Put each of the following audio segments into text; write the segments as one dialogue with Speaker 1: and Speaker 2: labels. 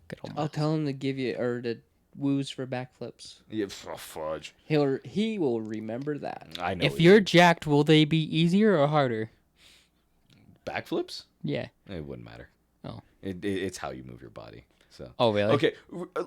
Speaker 1: Good old
Speaker 2: I'll
Speaker 1: Miles.
Speaker 2: tell him to give you or to woos for backflips.
Speaker 3: Yeah, fudge.
Speaker 2: He will remember that.
Speaker 3: I know.
Speaker 1: If you're jacked, will they be easier or harder?
Speaker 3: backflips,
Speaker 1: Yeah.
Speaker 3: it wouldn't matter.
Speaker 1: Oh.
Speaker 3: It's how you move your body. So.
Speaker 1: Oh, really?
Speaker 3: Okay,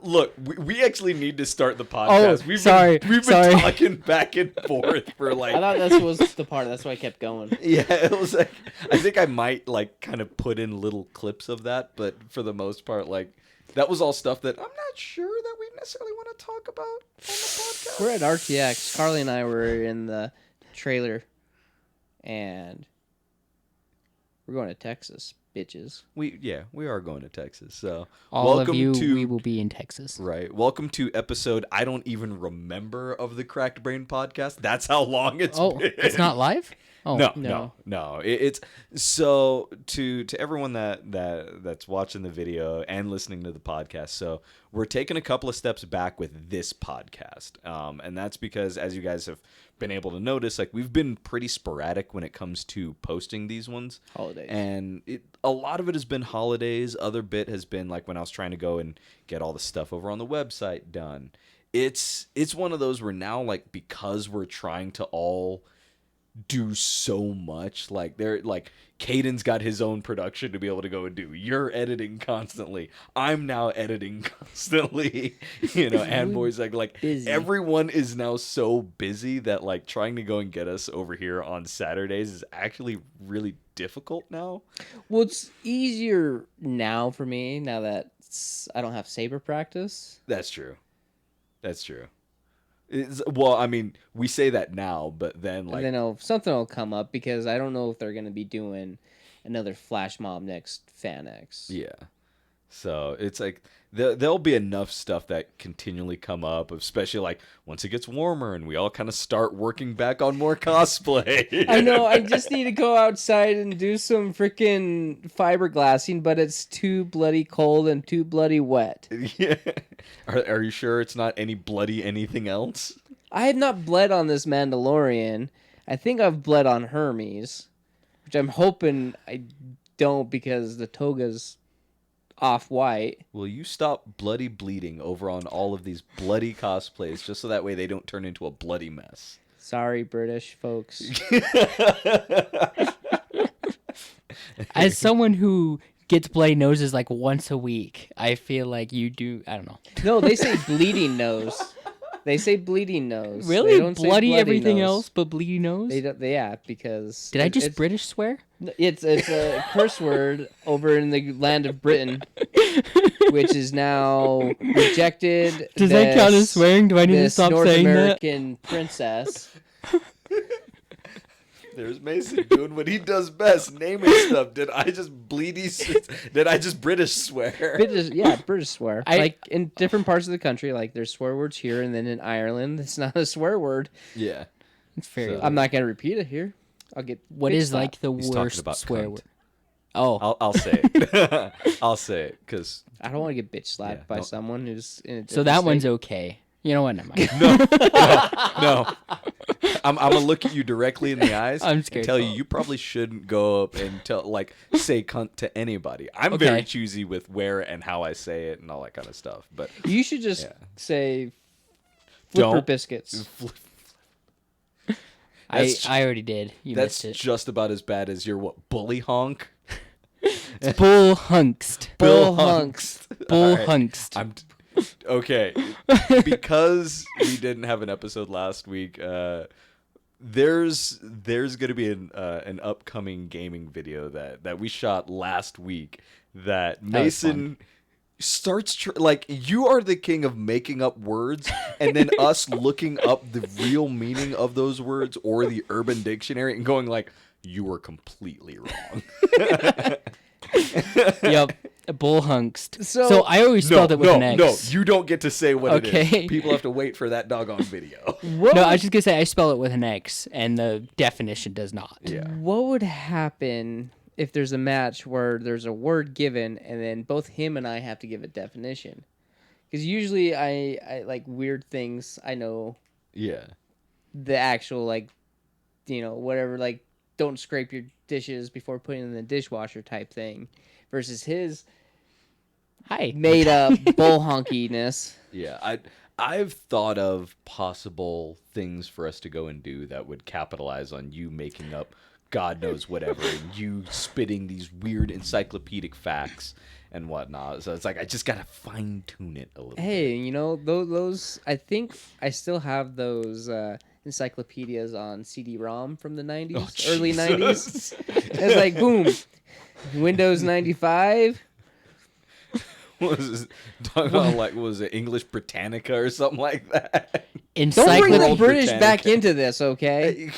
Speaker 3: look, we actually need to start the podcast.
Speaker 1: Oh, sorry.
Speaker 3: We've been talking back and forth for like.
Speaker 2: I thought this was the part. That's why I kept going.
Speaker 3: Yeah, it was like I think I might like kind of put in little clips of that, but for the most part, like that was all stuff that I'm not sure that we necessarily want to talk about on the podcast.
Speaker 2: We're at RTX. Carly and I were in the trailer, and we're going to Texas, bitches.
Speaker 3: We are going to Texas. So
Speaker 1: All of you, we will be in Texas.
Speaker 3: Right. Welcome to episode I don't even remember of the Cracked Brain podcast. That's how long it's been.
Speaker 1: It's not live? Oh,
Speaker 3: No. It's so to everyone that's watching the video and listening to the podcast. So we're taking a couple of steps back with this podcast, and that's because, as you guys have been able to notice, like we've been pretty sporadic when it comes to posting these ones.
Speaker 2: Holidays.
Speaker 3: And a lot of it has been holidays. Other bit has been like when I was trying to go and get all the stuff over on the website done. It's one of those where now, like, because we're trying to all do so much, like they're like Caden's got his own production to be able to go and do. You're editing constantly. I'm now editing constantly. And boys like
Speaker 2: busy.
Speaker 3: Everyone is now so busy that like trying to go and get us over here on Saturdays is actually really difficult now.
Speaker 2: Well, it's easier now for me now that I don't have saber practice.
Speaker 3: That's true. Well, I mean, we say that now, but then like
Speaker 2: And then something will come up because I don't know if they're going to be doing another flash mob next FanX.
Speaker 3: Yeah. So it's like there'll be enough stuff that continually come up, especially like once it gets warmer and we all kind of start working back on more cosplay.
Speaker 2: I know. I just need to go outside and do some freaking fiberglassing, but it's too bloody cold and too bloody wet.
Speaker 3: Yeah. Are you sure it's not any bloody anything else?
Speaker 2: I have not bled on this Mandalorian. I think I've bled on Hermes, which I'm hoping I don't because the toga's off-white.
Speaker 3: Will you stop bloody bleeding over on all of these bloody cosplays just so that way they don't turn into a bloody mess?
Speaker 2: Sorry, British folks.
Speaker 1: As someone who gets bloody noses like once a week, I feel like you do. I don't know.
Speaker 2: No, they say bleeding nose. They say bleeding nose.
Speaker 1: Really?
Speaker 2: They don't say
Speaker 1: Bloody
Speaker 2: bloody
Speaker 1: everything
Speaker 2: nose.
Speaker 1: else but bleeding nose?
Speaker 2: They don't. Yeah, because
Speaker 1: Did I just
Speaker 2: it's,
Speaker 1: British swear?
Speaker 2: It's a curse word over in the land of Britain, which is now rejected.
Speaker 1: Does that count as swearing? Do I need to
Speaker 2: this
Speaker 1: stop
Speaker 2: North
Speaker 1: saying
Speaker 2: American princess.
Speaker 3: There's Mason doing what he does best, naming stuff. Did I just British swear?
Speaker 2: British swear. Like in different parts of the country, like there's swear words here, and then in Ireland, it's not a swear word.
Speaker 3: Yeah.
Speaker 1: It's fair.
Speaker 3: So-
Speaker 2: I'm not gonna repeat it here. I'll get.
Speaker 1: What
Speaker 2: bitch
Speaker 1: is
Speaker 2: slapped.
Speaker 1: like the
Speaker 3: He's talking
Speaker 1: worst
Speaker 3: about
Speaker 1: swear
Speaker 3: cunt.
Speaker 1: word? Oh,
Speaker 3: I'll say it. I'll say it because
Speaker 2: I don't want to get bitch slapped
Speaker 3: Yeah,
Speaker 2: by
Speaker 3: don't-
Speaker 2: someone who's in a
Speaker 1: so
Speaker 2: different
Speaker 1: that one's
Speaker 2: state.
Speaker 1: okay. You know what? Never mind.
Speaker 3: no. I'm gonna look at you directly in the eyes
Speaker 1: I'm
Speaker 3: and
Speaker 1: scared.
Speaker 3: tell you probably shouldn't go up and say cunt to anybody. I'm
Speaker 1: Okay.
Speaker 3: very choosy with where and how I say it and all that kind of stuff. But
Speaker 2: You should just
Speaker 3: Yeah.
Speaker 2: say flipper
Speaker 3: Don't.
Speaker 2: biscuits.
Speaker 1: I already did. You
Speaker 3: That's
Speaker 1: missed it.
Speaker 3: just about as bad as your bully honk.
Speaker 1: It's bull hunkst.
Speaker 2: Bull hunks.
Speaker 1: Bull
Speaker 3: All right.
Speaker 1: hunkst.
Speaker 3: Okay, because we didn't have an episode last week. There's gonna be an upcoming gaming video that we shot last week that
Speaker 1: was
Speaker 3: Mason starts like you are the king of making up words and then us looking up the real meaning of those words or the Urban Dictionary and going like you were completely wrong.
Speaker 1: Yep. Bull hunkst.
Speaker 2: So-
Speaker 1: So I always spelled it with an X.
Speaker 3: No, you don't get to say what it
Speaker 1: Okay.
Speaker 3: is. People have to wait for that doggone video.
Speaker 1: No, I was just gonna say I spell it with an X, and the definition does not.
Speaker 3: Yeah.
Speaker 2: What would happen if there's a match where there's a word given and then both him and I have to give a definition? Because usually I like weird things. I know
Speaker 3: Yeah.
Speaker 2: the actual whatever, like don't scrape your dishes before putting them in the dishwasher type thing, versus his
Speaker 1: Hi.
Speaker 2: made up bull honkiness.
Speaker 3: Yeah, I've thought of possible things for us to go and do that would capitalize on you making up God knows whatever and you spitting these weird encyclopedic facts and whatnot. So it's like I just gotta fine tune it a little bit.
Speaker 2: Hey, you know those. I think I still have those encyclopedias on CD-ROM from the '90s, early '90s. It's like boom, Windows 95.
Speaker 3: What was it? Talking about like what was it, English Britannica or something like that?
Speaker 2: Don't bring the
Speaker 3: World
Speaker 2: British
Speaker 3: Britannica.
Speaker 2: back into this, okay?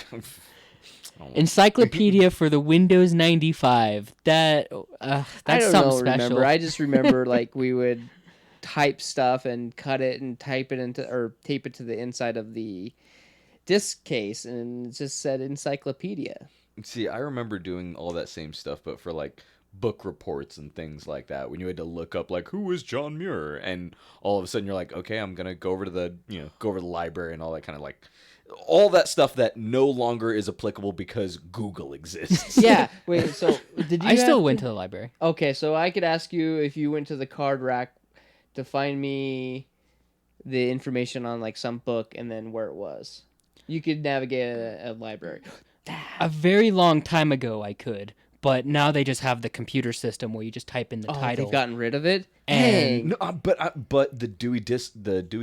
Speaker 1: Encyclopedia for the Windows 95. That's
Speaker 2: I
Speaker 1: something
Speaker 2: don't know,
Speaker 1: special.
Speaker 2: remember. I just remember like we would type stuff and cut it and type it into or tape it to the inside of the disc case, and it just said encyclopedia.
Speaker 3: See, I remember doing all that same stuff, but for like book reports and things like that, when you had to look up like who is John Muir, and all of a sudden you're like, okay, I'm gonna go over to the library and all that kind of like all that stuff that no longer is applicable because Google exists.
Speaker 2: Yeah. Wait. So did you?
Speaker 1: I still
Speaker 2: have
Speaker 1: went to the library.
Speaker 2: Okay, so I could ask you if you went to the card rack to find me the information on like some book and then where it was. You could navigate a library.
Speaker 1: A very long time ago, I could, but now they just have the computer system where you just type in the title.
Speaker 2: They've gotten rid of it.
Speaker 1: And-
Speaker 3: No, but the Dewey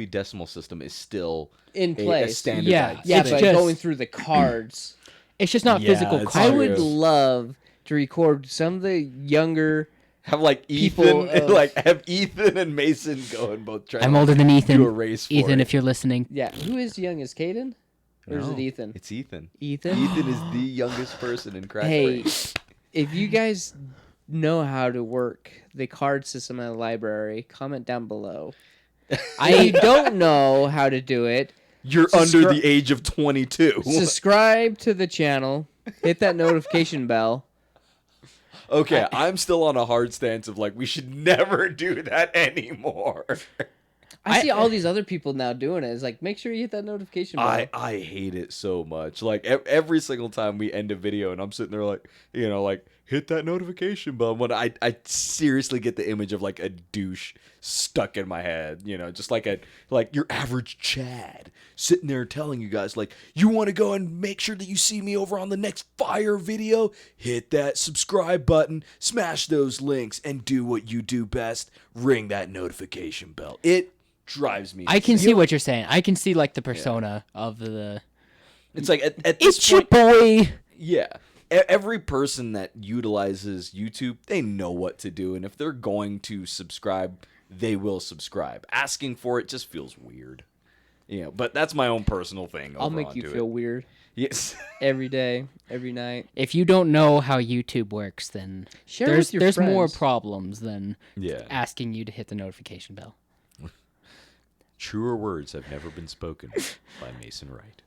Speaker 3: Decimal System is still
Speaker 2: In
Speaker 3: a
Speaker 2: place.
Speaker 3: standardized
Speaker 2: Yeah,
Speaker 1: It's
Speaker 2: but
Speaker 1: just-
Speaker 2: going through the cards.
Speaker 1: It's just not
Speaker 3: Yeah,
Speaker 1: physical
Speaker 3: it's
Speaker 1: cards.
Speaker 2: I would
Speaker 3: true.
Speaker 2: love to record some of the younger.
Speaker 3: Have like
Speaker 2: People
Speaker 3: Ethan,
Speaker 2: of-
Speaker 3: like have Ethan and Mason go and both try.
Speaker 1: I'm
Speaker 3: to
Speaker 1: older than
Speaker 3: do a
Speaker 1: Ethan.
Speaker 3: race for
Speaker 1: Ethan,
Speaker 3: it.
Speaker 1: if you're listening.
Speaker 2: Yeah, who is young? Is Caden? Or is
Speaker 3: No,
Speaker 2: it Ethan?
Speaker 3: It's Ethan.
Speaker 2: Ethan.
Speaker 3: Ethan is the youngest person in Crack
Speaker 2: Hey,
Speaker 3: Brain.
Speaker 2: if you guys know how to work the card system at a library, comment down below. I don't know how to do it.
Speaker 3: You're under the age of 22.
Speaker 2: Subscribe to the channel. Hit that notification bell.
Speaker 3: Okay, I'm still on a hard stance of like we should never do that anymore.
Speaker 2: I see all these other people now doing it. It's like, make sure you hit that notification bell.
Speaker 3: I hate it so much. Like every single time we end a video and I'm sitting there like, like hit that notification bell. When I seriously get the image of like a douche stuck in my head, just like your average Chad sitting there telling you guys like, you want to go and make sure that you see me over on the next fire video, hit that subscribe button, smash those links, and do what you do best, ring that notification bell. It drives me
Speaker 1: I can
Speaker 3: insane.
Speaker 1: see what you're saying. I can see like the persona of the.
Speaker 3: It's like at this
Speaker 1: It's your
Speaker 3: point,
Speaker 1: boy.
Speaker 3: yeah. Every person that utilizes YouTube, they know what to do, and if they're going to subscribe, they will subscribe. Asking for it just feels weird, But that's my own personal thing.
Speaker 2: I'll
Speaker 3: over
Speaker 2: make
Speaker 3: on
Speaker 2: you
Speaker 3: Do
Speaker 2: feel
Speaker 3: It.
Speaker 2: weird
Speaker 3: Yes.
Speaker 2: every day, every night.
Speaker 1: If you don't know how YouTube works, then
Speaker 2: Share
Speaker 1: there's
Speaker 2: with your
Speaker 1: more
Speaker 2: friends.
Speaker 1: problems than
Speaker 3: Yeah.
Speaker 1: asking you to hit the notification bell.
Speaker 3: Truer words have never been spoken by Mason Wright.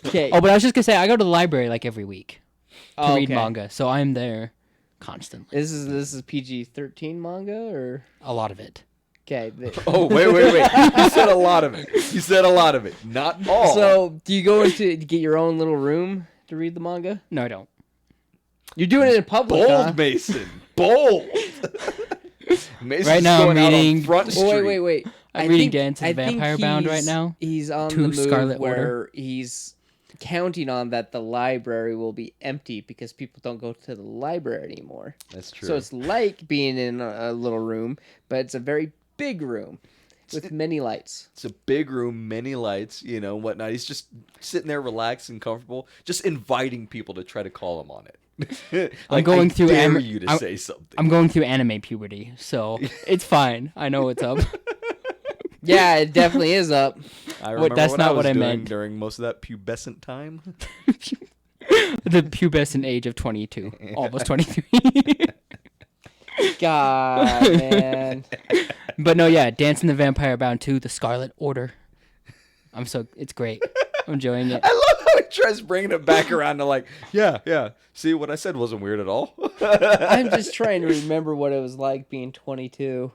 Speaker 2: Okay.
Speaker 1: Oh, but I was just gonna say I go to the library like every week to
Speaker 2: Oh,
Speaker 1: read
Speaker 2: okay.
Speaker 1: manga, so I'm there constantly.
Speaker 2: This is PG-13 manga or
Speaker 1: A lot of it.
Speaker 2: okay.
Speaker 3: Oh, wait. You said a lot of it. You said a lot of it. Not all.
Speaker 2: So do you go into get your own little room to read the manga?
Speaker 1: No, I don't.
Speaker 2: You're doing it in public,
Speaker 3: bold,
Speaker 2: huh?
Speaker 3: Mason. Bold. Mason's
Speaker 1: Right now I'm
Speaker 3: going out on
Speaker 1: reading-
Speaker 3: Front
Speaker 2: Oh,
Speaker 3: Street.
Speaker 2: wait.
Speaker 1: I'm reading Dance of the Vampire Bound right
Speaker 2: he's-
Speaker 1: now.
Speaker 2: He's on
Speaker 1: To
Speaker 2: the move
Speaker 1: Scarlet
Speaker 2: where
Speaker 1: Order.
Speaker 2: he's counting on that the library will be empty because people don't go to the library anymore.
Speaker 3: That's true.
Speaker 2: So it's like being in a little room, but it's a very big room with many lights.
Speaker 3: It's a big room, many lights, whatnot. He's just sitting there relaxed and comfortable, just inviting people to try to call him on it.
Speaker 1: I'm going through
Speaker 3: dare you to say something.
Speaker 1: I'm going through anime puberty, so it's fine. I know what's up.
Speaker 2: Yeah, it definitely is up.
Speaker 3: I remember
Speaker 1: that's
Speaker 3: what
Speaker 1: not
Speaker 3: I was
Speaker 1: what I
Speaker 3: doing
Speaker 1: meant.
Speaker 3: during most of that pubescent time.
Speaker 1: The pubescent age of 22, almost 23.
Speaker 2: God, man.
Speaker 1: But no, yeah, Dancing the Vampire Bound 2, The Scarlet Order. It's great. I'm enjoying it.
Speaker 3: I love how he tries bringing it back around to like, yeah. See, what I said wasn't weird at all.
Speaker 2: I'm just trying to remember what it was like being 22.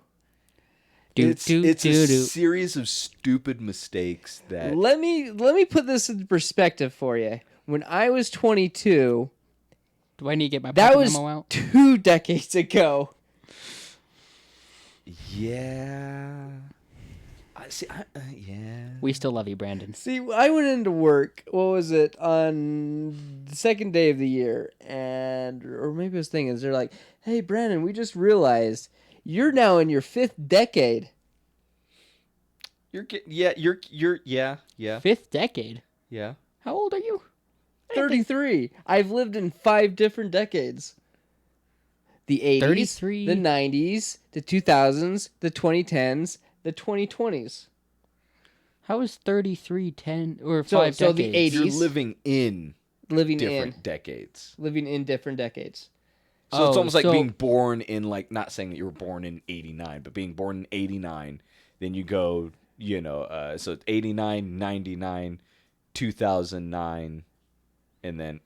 Speaker 3: It's a series of stupid mistakes that...
Speaker 2: Let me put this into perspective for you. When I was 22,
Speaker 1: Do I need to get my
Speaker 2: that
Speaker 1: pocket
Speaker 2: was
Speaker 1: memo out?
Speaker 2: 2 decades ago.
Speaker 3: Yeah. I see. Yeah.
Speaker 1: We still love you, Brandon.
Speaker 2: See, I went into work. What was it on the second day of the year, or maybe I was thinking, they're like, "Hey, Brandon, we just realized you're now in your 5th decade."
Speaker 3: Yeah.
Speaker 1: 5th decade.
Speaker 3: Yeah.
Speaker 1: How old are you?
Speaker 2: 33. I've lived in 5 different decades. The 80s,
Speaker 1: 33.
Speaker 2: the 90s, the 2000s, the 2010s, the 2020s.
Speaker 1: How is 33 10 or
Speaker 2: So-
Speaker 1: 5
Speaker 2: so the
Speaker 1: decades?
Speaker 2: 80s.
Speaker 3: You're living in
Speaker 2: Living
Speaker 3: different decades.
Speaker 2: in different decades.
Speaker 3: So it's
Speaker 1: Oh,
Speaker 3: almost like
Speaker 1: so-
Speaker 3: being born in, like, not saying that you were born in 89, but being born in 89, then you go, so it's 89, 99, 2009, and then,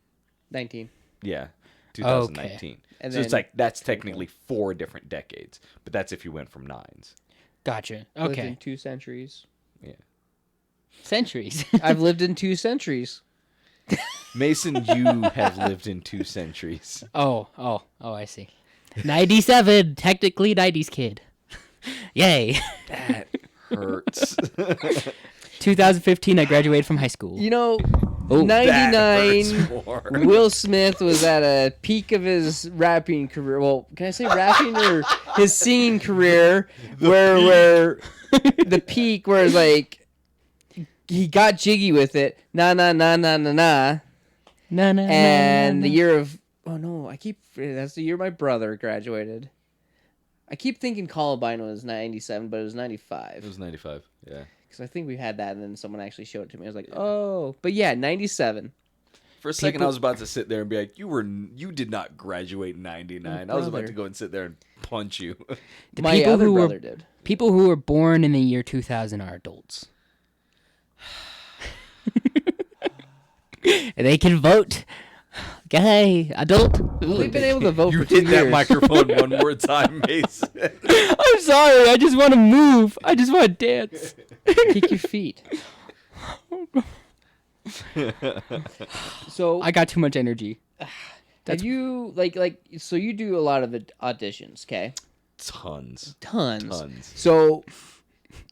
Speaker 2: 19.
Speaker 3: yeah, 2019.
Speaker 2: And
Speaker 3: So it's
Speaker 2: then
Speaker 3: like, that's technically 4 different decades, but that's if you went from nines.
Speaker 1: Gotcha.
Speaker 2: Lived in
Speaker 1: Okay.
Speaker 2: 2 centuries.
Speaker 3: Yeah.
Speaker 1: Centuries.
Speaker 2: I've lived in 2 centuries.
Speaker 3: Mason, you have lived in 2 centuries.
Speaker 1: Oh, I see. 97, technically 90s kid. Yay.
Speaker 3: That hurts.
Speaker 1: 2015, I graduated from high school.
Speaker 2: You know,
Speaker 1: Oh,
Speaker 3: That
Speaker 2: 99,
Speaker 3: hurts more.
Speaker 2: Will Smith was at a peak of his rapping career. Well, can I say rapping or his singing career? Where the peak, where it's like he got jiggy with it, na na na na na na,
Speaker 1: No, no,
Speaker 2: and the year of that's the year my brother graduated. I keep thinking Columbine was 97, but it was 95.
Speaker 3: It was 95, yeah.
Speaker 2: Because I think we had that, and then someone actually showed it to me. I was like, oh, but yeah, 97.
Speaker 3: For a second, I was about to sit there and be like, "You did not graduate in '99." I was about
Speaker 2: brother.
Speaker 3: to go and sit there and punch you.
Speaker 1: The
Speaker 2: My
Speaker 1: people
Speaker 2: other
Speaker 1: who
Speaker 2: brother
Speaker 1: were
Speaker 2: did.
Speaker 1: people who were born in the year 2000 are adults. They can vote. Okay, adult.
Speaker 2: We've been able to vote
Speaker 3: You
Speaker 2: for 2
Speaker 3: hit
Speaker 2: years.
Speaker 3: that microphone one more time, Mason.
Speaker 1: I'm sorry. I just want to move. I just want to dance.
Speaker 2: Kick your feet. So
Speaker 1: I got too much energy.
Speaker 2: have you so you do a lot of auditions, okay?
Speaker 3: Tons.
Speaker 2: Tons. So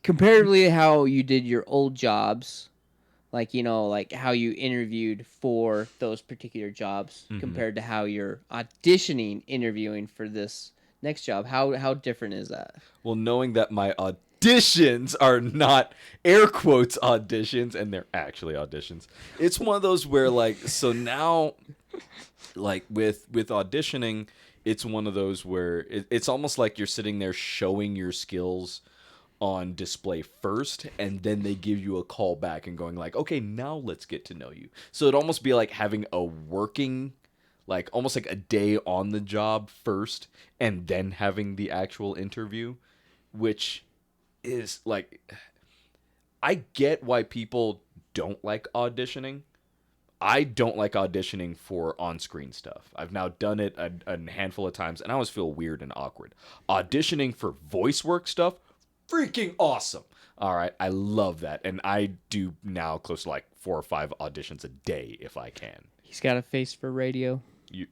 Speaker 2: comparatively how you did your old jobs, like how you interviewed for those particular jobs compared to how you're interviewing for this next job, how different is that?
Speaker 3: Well, knowing that my auditions are not air quotes auditions, and they're actually auditions, it's one of those where, like, so now, like, with auditioning, it's one of those where it's almost like you're sitting there showing your skills on display first, and then they give you a call back and going like, okay, now let's get to know you. So it'd almost be like having a working, like, almost like a day on the job first, and then having the actual interview, which is like, I get why people don't like auditioning. I don't like auditioning for on-screen stuff. I've now done it a handful of times, and I always feel weird and awkward. Auditioning for voice work stuff, freaking awesome. All right, I love that, and I do now close to like 4 or 5 auditions a day if I can.
Speaker 2: He's got a face for radio.
Speaker 3: You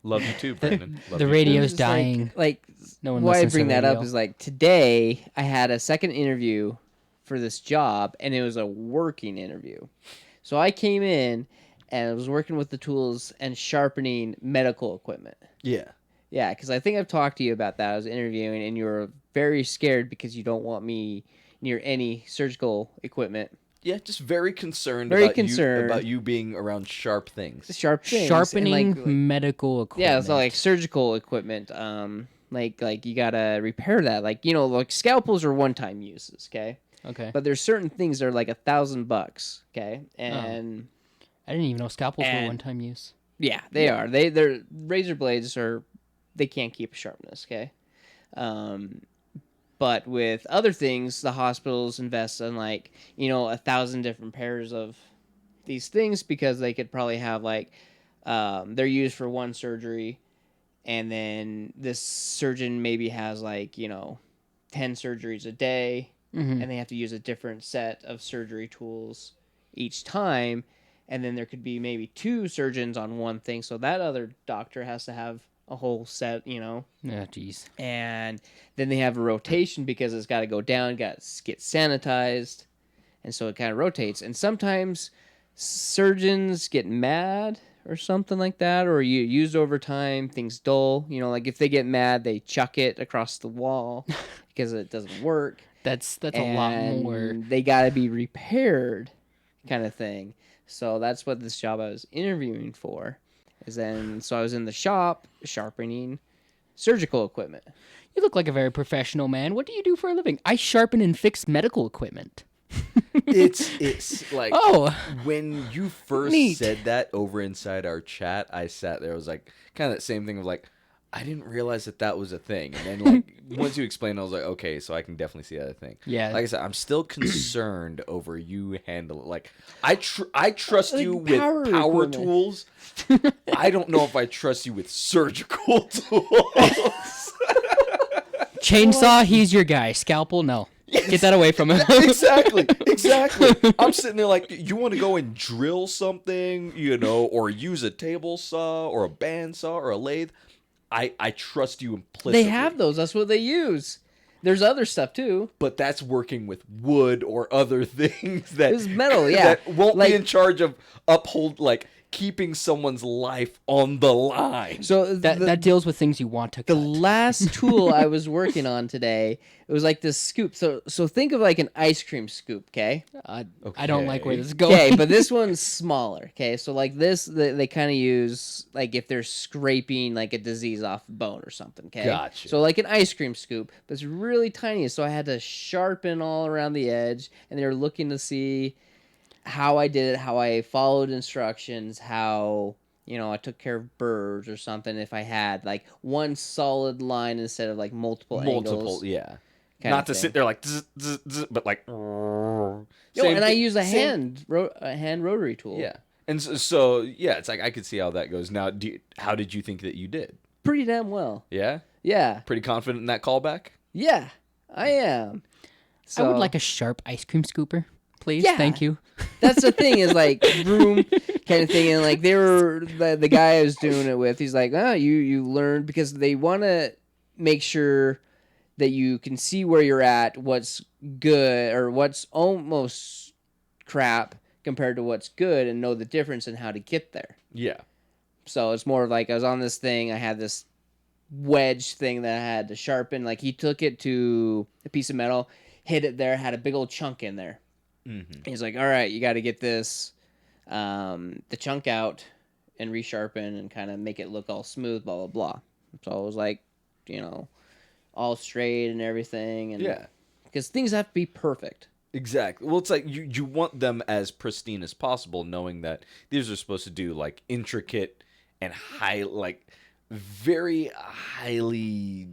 Speaker 3: love you too, Brandon. Love
Speaker 1: The
Speaker 3: you
Speaker 1: radio's
Speaker 2: Just
Speaker 1: dying.
Speaker 2: Like
Speaker 1: No one
Speaker 2: why I
Speaker 1: listens to
Speaker 2: bring that up
Speaker 1: radio.
Speaker 2: is like today I had a second interview for this job, and it was a working interview. So I came in and I was working with the tools and sharpening medical equipment.
Speaker 3: too. Yeah.
Speaker 2: Yeah, because I think I've talked to you about that. I was interviewing, and you were very scared because you don't want me near any surgical equipment.
Speaker 3: Yeah, just very concerned
Speaker 2: Very
Speaker 3: about
Speaker 2: concerned.
Speaker 3: about you being around sharp things.
Speaker 2: Sharp things.
Speaker 1: Sharpening
Speaker 2: and, like,
Speaker 1: medical equipment.
Speaker 2: yeah, so like surgical equipment. Like you gotta repair that. Like like scalpels are one-time uses. Okay.
Speaker 1: Okay.
Speaker 2: But there's certain things that are like $1,000, okay? And
Speaker 1: I didn't even know scalpels were
Speaker 2: and-
Speaker 1: one-time use.
Speaker 2: yeah, they are. They're razor blades they can't keep sharpness, okay? But with other things, the hospitals invest in 1,000 different pairs of these things because they could probably have they're used for one surgery, and then this surgeon maybe has 10 surgeries a day.
Speaker 1: Mm-hmm.
Speaker 2: And they have to use a different set of surgery tools each time, and then there could be maybe 2 surgeons on one thing, so that other doctor has to have a whole set, you know.
Speaker 1: Yeah, jeez.
Speaker 2: And then they have a rotation because it's got to go down, got to get sanitized, and so it kind of rotates. And sometimes surgeons get mad or something like that, or you use overtime, things dull. You know, like if they get mad, they chuck it across the wall because it doesn't work.
Speaker 1: That's a lot more.
Speaker 2: And they got to be repaired, kind of thing. So that's what this job I was interviewing for. So I was in the shop sharpening surgical equipment.
Speaker 1: You look like a very professional man. What do you do for a living? I sharpen and fix medical equipment.
Speaker 3: It's like
Speaker 1: Oh,
Speaker 3: when you first
Speaker 1: neat.
Speaker 3: said that over inside our chat, I sat there. I was like, kind of that same thing of like, I didn't realize that was a thing. And then like once you explained, I was like, okay, so I can definitely see that thing.
Speaker 1: Yeah.
Speaker 3: Like I said, I'm still concerned over you handle it. Like I trust
Speaker 2: Like
Speaker 3: you with
Speaker 2: power
Speaker 3: power
Speaker 2: equipment.
Speaker 3: tools. I don't know if I trust you with surgical tools.
Speaker 1: Chainsaw, he's your guy. Scalpel, no. Get that away from him.
Speaker 3: Exactly. I'm sitting there like, you want to go and drill something, you know, or use a table saw or a bandsaw or a lathe. I trust you implicitly.
Speaker 2: They have those. That's what they use. There's other stuff too.
Speaker 3: But that's working with wood or other things that
Speaker 2: It's metal, yeah.
Speaker 3: that won't
Speaker 2: Like-
Speaker 3: be in charge of keeping someone's life on the line.
Speaker 2: So
Speaker 1: that deals with things you want to
Speaker 2: the
Speaker 1: cut.
Speaker 2: last tool I was working on today, it was like this scoop. So think of like an ice cream scoop, okay?
Speaker 1: I don't like where
Speaker 3: Okay.
Speaker 1: this is going.
Speaker 2: Okay, but this one's smaller. Okay, so like this, they kind of use like if they're scraping like a disease off a bone or something. Okay,
Speaker 3: Gotcha.
Speaker 2: So like an ice cream scoop, but it's really tiny. So I had to sharpen all around the edge, and they were looking to see how I did it, how I followed instructions, how I took care of burrs or something. If I had like one solid line instead of like multiple angles.
Speaker 3: Yeah.
Speaker 2: kind
Speaker 3: Not
Speaker 2: of
Speaker 3: to
Speaker 2: thing.
Speaker 3: sit there like, zzz, zzz, zzz, but like.
Speaker 2: Yo, and I use a hand rotary tool.
Speaker 3: Yeah, and so yeah, it's like I could see how that goes. Now, how did you think that you did?
Speaker 2: Pretty damn well.
Speaker 3: Yeah,
Speaker 2: Yeah.
Speaker 3: pretty confident in that callback.
Speaker 2: Yeah, I am.
Speaker 1: I would
Speaker 2: So-
Speaker 1: like a sharp ice cream scooper, please.
Speaker 2: Yeah.
Speaker 1: Thank you.
Speaker 2: That's the thing is like room kind of thing, and like they were the guy I was doing it with. He's like, you learned because they want to make sure that you can see where you're at, what's good or what's almost crap compared to what's good, and know the difference and how to get there.
Speaker 3: Yeah,
Speaker 2: So it's more of like I was on this thing. I had this wedge thing that I had to sharpen. Like he took it to a piece of metal, hit it there, had a big old chunk in there.
Speaker 3: mm-hmm.
Speaker 2: He's like, all right, you got to get this, the chunk out and resharpen and kind of make it look all smooth, blah, blah, blah. So I was like, all straight and everything. And
Speaker 3: Yeah,
Speaker 2: because things have to be perfect.
Speaker 3: exactly. Well, it's like you want them as pristine as possible, knowing that these are supposed to do like intricate and very highly.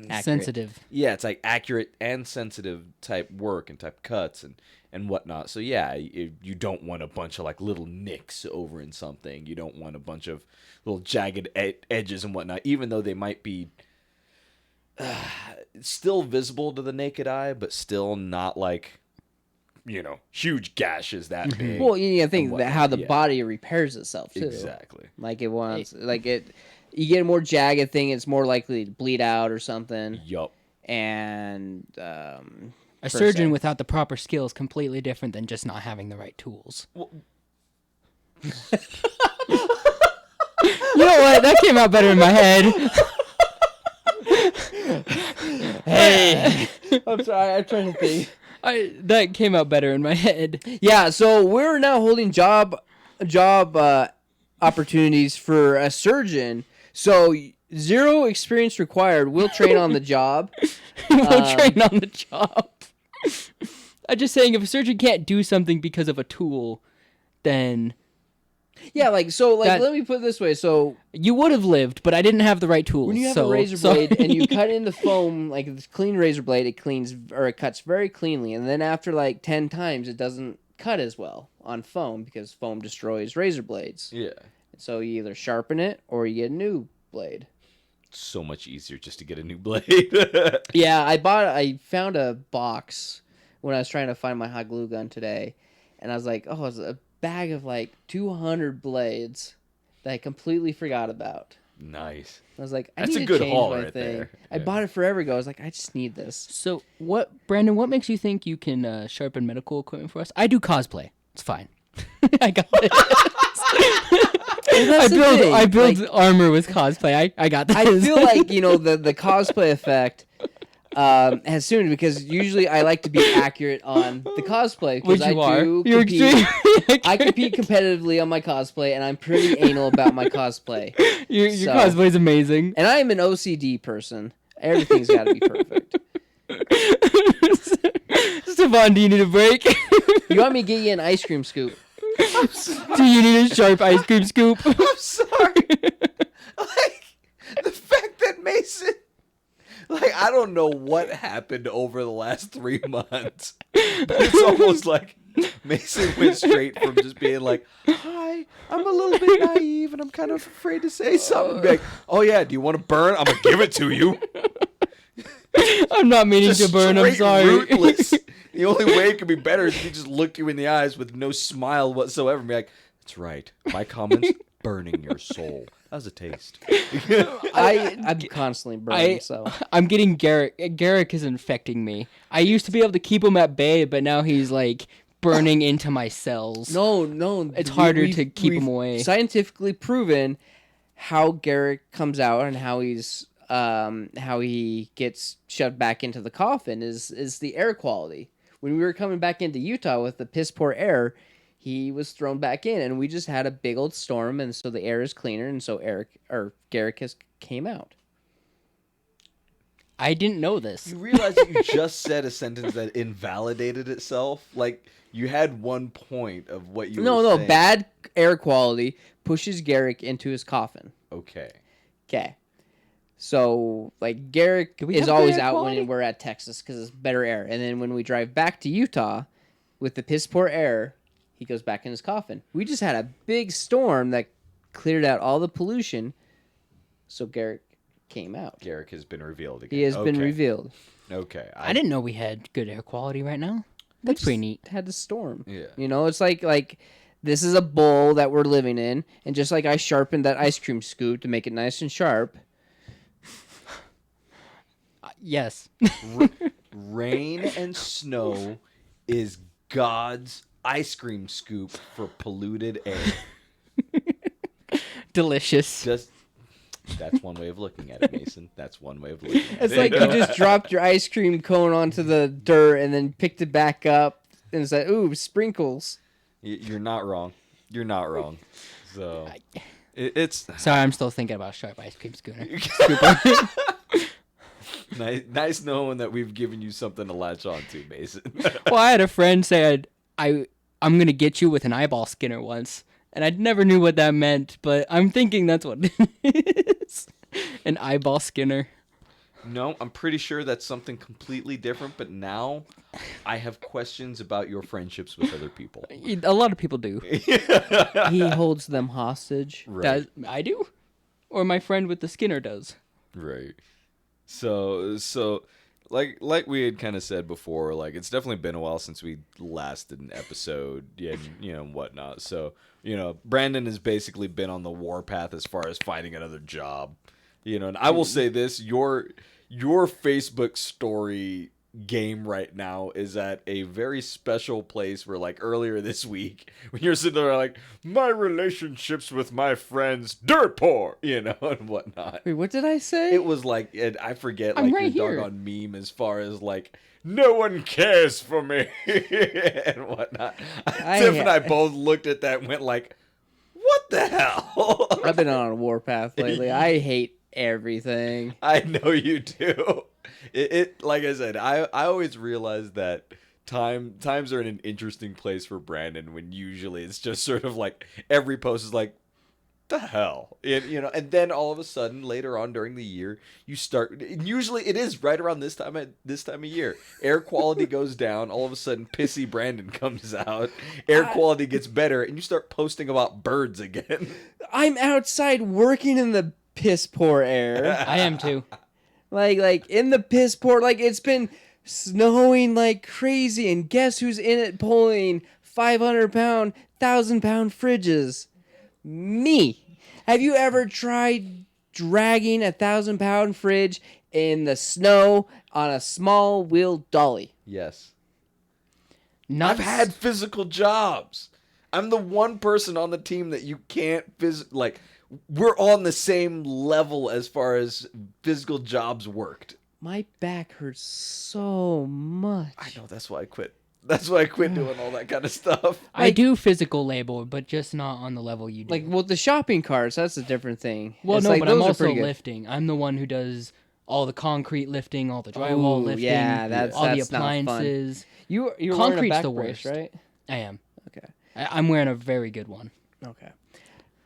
Speaker 2: Accurate.
Speaker 1: Sensitive.
Speaker 3: Yeah, it's like accurate and sensitive type work and type cuts and whatnot. So yeah, you don't want a bunch of like little nicks over in something. You don't want a bunch of little jagged edges and whatnot, even though they might be still visible to the naked eye, but still not like huge gashes that big.
Speaker 2: Well, you think
Speaker 3: and
Speaker 2: that how the
Speaker 3: whatnot, yeah.
Speaker 2: body repairs itself too.
Speaker 3: Exactly.
Speaker 2: Like it wants, like it. You get a more jagged thing, it's more likely to bleed out or something.
Speaker 3: Yup.
Speaker 2: And
Speaker 1: A
Speaker 2: per
Speaker 1: surgeon
Speaker 2: se.
Speaker 1: without the proper skills completely different than just not having the right tools. You know what? That came out better in my head.
Speaker 2: Hey, I'm sorry. I'm trying to think.
Speaker 1: That came out better in my head.
Speaker 2: Yeah, so we're now holding job opportunities for a surgeon. So 0 experience required. We'll train on the job.
Speaker 1: We'll train on the job. I'm just saying, if a surgeon can't do something because of a tool, then
Speaker 2: Yeah,
Speaker 1: That-
Speaker 2: let me put it this way. So
Speaker 1: you would have lived, but I didn't have the right tools.
Speaker 2: when you have
Speaker 1: so,
Speaker 2: a razor
Speaker 1: so-
Speaker 2: blade and you cut in the foam, like a clean razor blade, it cuts very cleanly. And then after like 10 times, it doesn't cut as well on foam because foam destroys razor blades.
Speaker 3: Yeah.
Speaker 2: So you either sharpen it or you get a new blade.
Speaker 3: So much easier just to get a new blade.
Speaker 2: Yeah, I found a box when I was trying to find my hot glue gun today, and I was like, it's a bag of like 200 blades that I completely forgot about.
Speaker 3: Nice.
Speaker 2: I was like, I
Speaker 3: That's
Speaker 2: need
Speaker 3: a
Speaker 2: to
Speaker 3: good
Speaker 2: change
Speaker 3: haul
Speaker 2: my
Speaker 3: right
Speaker 2: thing.
Speaker 3: there.
Speaker 2: I
Speaker 3: Yeah.
Speaker 2: bought it forever ago. I was like, I just need this.
Speaker 1: So Brandon, what makes you think you can sharpen medical equipment for us? I do cosplay. It's fine. I got it.
Speaker 2: that's the thing,
Speaker 1: I build
Speaker 2: like-
Speaker 1: armor with cosplay. I got this.
Speaker 2: I feel like, the cosplay effect has soon, because usually I like to be accurate on the cosplay,
Speaker 1: Which
Speaker 2: because I
Speaker 1: you are.
Speaker 2: do
Speaker 1: You're
Speaker 2: compete.
Speaker 1: extremely
Speaker 2: I compete competitively on my cosplay, and I'm pretty anal about my cosplay.
Speaker 1: Your
Speaker 2: So-
Speaker 1: cosplay's amazing.
Speaker 2: And I am an OCD person. Everything's got to be perfect.
Speaker 1: Stefan, do you need a break?
Speaker 2: You want me to get you an ice cream scoop?
Speaker 1: Do you need a sharp ice cream scoop?
Speaker 3: I'm sorry. Like, the fact that Mason... Like, I don't know what happened over the last 3 months. But it's almost like Mason went straight from just being like, hi, I'm a little bit naive and I'm kind of afraid to say something. Be like, oh yeah, do you want to burn? I'm going to give it to you.
Speaker 1: I'm not meaning
Speaker 3: Just
Speaker 1: to burn. I'm
Speaker 3: straight
Speaker 1: sorry.
Speaker 3: ruthless. The only way it could be better is if he just looked you in the eyes with no smile whatsoever and be like, that's right. My comments, burning your soul. How's it taste?
Speaker 2: I'm constantly burning, so.
Speaker 1: I'm getting Garrick. Garrick is infecting me. I used to be able to keep him at bay, but now he's like burning into my cells.
Speaker 2: No.
Speaker 1: It's harder
Speaker 2: we've-
Speaker 1: to keep
Speaker 2: we've
Speaker 1: him away.
Speaker 2: Scientifically proven how Garrick comes out and how he gets shoved back into the coffin is the air quality. When we were coming back into Utah with the piss poor air, he was thrown back in, and we just had a big old storm, and so the air is cleaner, and so Garrick has came out.
Speaker 1: I didn't know this.
Speaker 3: You realize that you just said a sentence that invalidated itself? Like, you had one point of what you were saying.
Speaker 2: Bad air quality pushes Garrick into his coffin.
Speaker 3: Okay.
Speaker 2: Okay. So, like, Garrick
Speaker 1: Do we
Speaker 2: is
Speaker 1: have
Speaker 2: always
Speaker 1: good air
Speaker 2: out
Speaker 1: quality?
Speaker 2: when we're at Texas because it's better air. And then when we drive back to Utah with the piss poor air, he goes back in his coffin. We just had a big storm that cleared out all the pollution, so Garrick came out.
Speaker 3: Garrick has been revealed again.
Speaker 2: He has been revealed.
Speaker 3: Okay.
Speaker 1: I didn't know we had good air quality right now. That's
Speaker 2: We
Speaker 1: pretty
Speaker 2: just
Speaker 1: neat.
Speaker 2: Had the storm.
Speaker 3: Yeah.
Speaker 2: It's like this is a bowl that we're living in, and just like I sharpened that ice cream scoop to make it nice and sharp.
Speaker 1: Yes.
Speaker 3: Rain and snow is God's ice cream scoop for polluted air.
Speaker 1: Delicious.
Speaker 3: That's one way of looking at it, Mason. That's one way of looking at
Speaker 2: It's
Speaker 3: it.
Speaker 2: like you just dropped your ice cream cone onto the dirt and then picked it back up and said, "Ooh, sprinkles."
Speaker 3: You're not wrong. You're not wrong. So it's
Speaker 1: Sorry, I'm still thinking about sharp ice cream schooner.
Speaker 3: nice knowing that we've given you something to latch on to, Mason.
Speaker 1: Well, I had a friend say I'm gonna get you with an eyeball skinner once, and I never knew what that meant, but I'm thinking that's what it is. An eyeball skinner.
Speaker 3: No, I'm pretty sure that's something completely different, but now I have questions about your friendships with other people.
Speaker 1: A lot of people do.
Speaker 2: He holds them hostage.
Speaker 3: Right.
Speaker 1: I do, or my friend with the skinner does.
Speaker 3: Right. So like we had kind of said before, like it's definitely been a while since we last did an episode and whatnot. So, Brandon has basically been on the warpath as far as finding another job. And I will say this, your Facebook story game right now is at a very special place where, like, earlier this week when you're sitting there like, my relationships with my friends dirt poor, and whatnot.
Speaker 2: Wait, what did I say?
Speaker 3: It was like, and I forget,
Speaker 1: I'm
Speaker 3: like,
Speaker 1: right
Speaker 3: your
Speaker 1: here.
Speaker 3: doggone meme as far as like, no one cares for me and whatnot. Tiff and I both looked at that and went like, what the hell?
Speaker 2: I've been on a warpath lately. I hate everything.
Speaker 3: I know you do. It like I said, I always realize that times are in an interesting place for Brandon when usually it's just sort of like every post is like, the hell, and then all of a sudden later on during the year you start. Usually it is right around this time of year. Air quality goes down. All of a sudden, pissy Brandon comes out. Air quality gets better, and you start posting about birds again.
Speaker 2: I'm outside working in the piss poor air.
Speaker 1: I am too.
Speaker 2: like in the piss poor. Like it's been snowing like crazy, and guess who's in it pulling 500-pound, 1,000-pound fridges? Me. Have you ever tried dragging 1,000-pound fridge in the snow on a small wheel dolly.
Speaker 3: Yes.
Speaker 1: Not
Speaker 3: I've had physical jobs. I'm the one person on the team that you can't like. We're on the same level as far as physical jobs worked.
Speaker 2: My back hurts so much.
Speaker 3: I know, that's why I quit. That's why I quit doing all that kind of stuff.
Speaker 1: I do physical labor, but just not on the level you do.
Speaker 2: Like, well, the shopping carts, that's a different thing.
Speaker 1: Well,
Speaker 2: It's
Speaker 1: no,
Speaker 2: like,
Speaker 1: but I'm
Speaker 2: those are
Speaker 1: also
Speaker 2: pretty good.
Speaker 1: lifting. I'm the one who does all the concrete lifting, all the drywall
Speaker 2: Ooh,
Speaker 1: lifting,
Speaker 2: yeah, that's
Speaker 1: all the
Speaker 2: not fun.
Speaker 1: appliances.
Speaker 2: You're wearing a
Speaker 1: Concrete's
Speaker 2: back
Speaker 1: the
Speaker 2: brace,
Speaker 1: worst.
Speaker 2: right?
Speaker 1: I am.
Speaker 2: Okay.
Speaker 1: I'm wearing a very good one.
Speaker 2: Okay.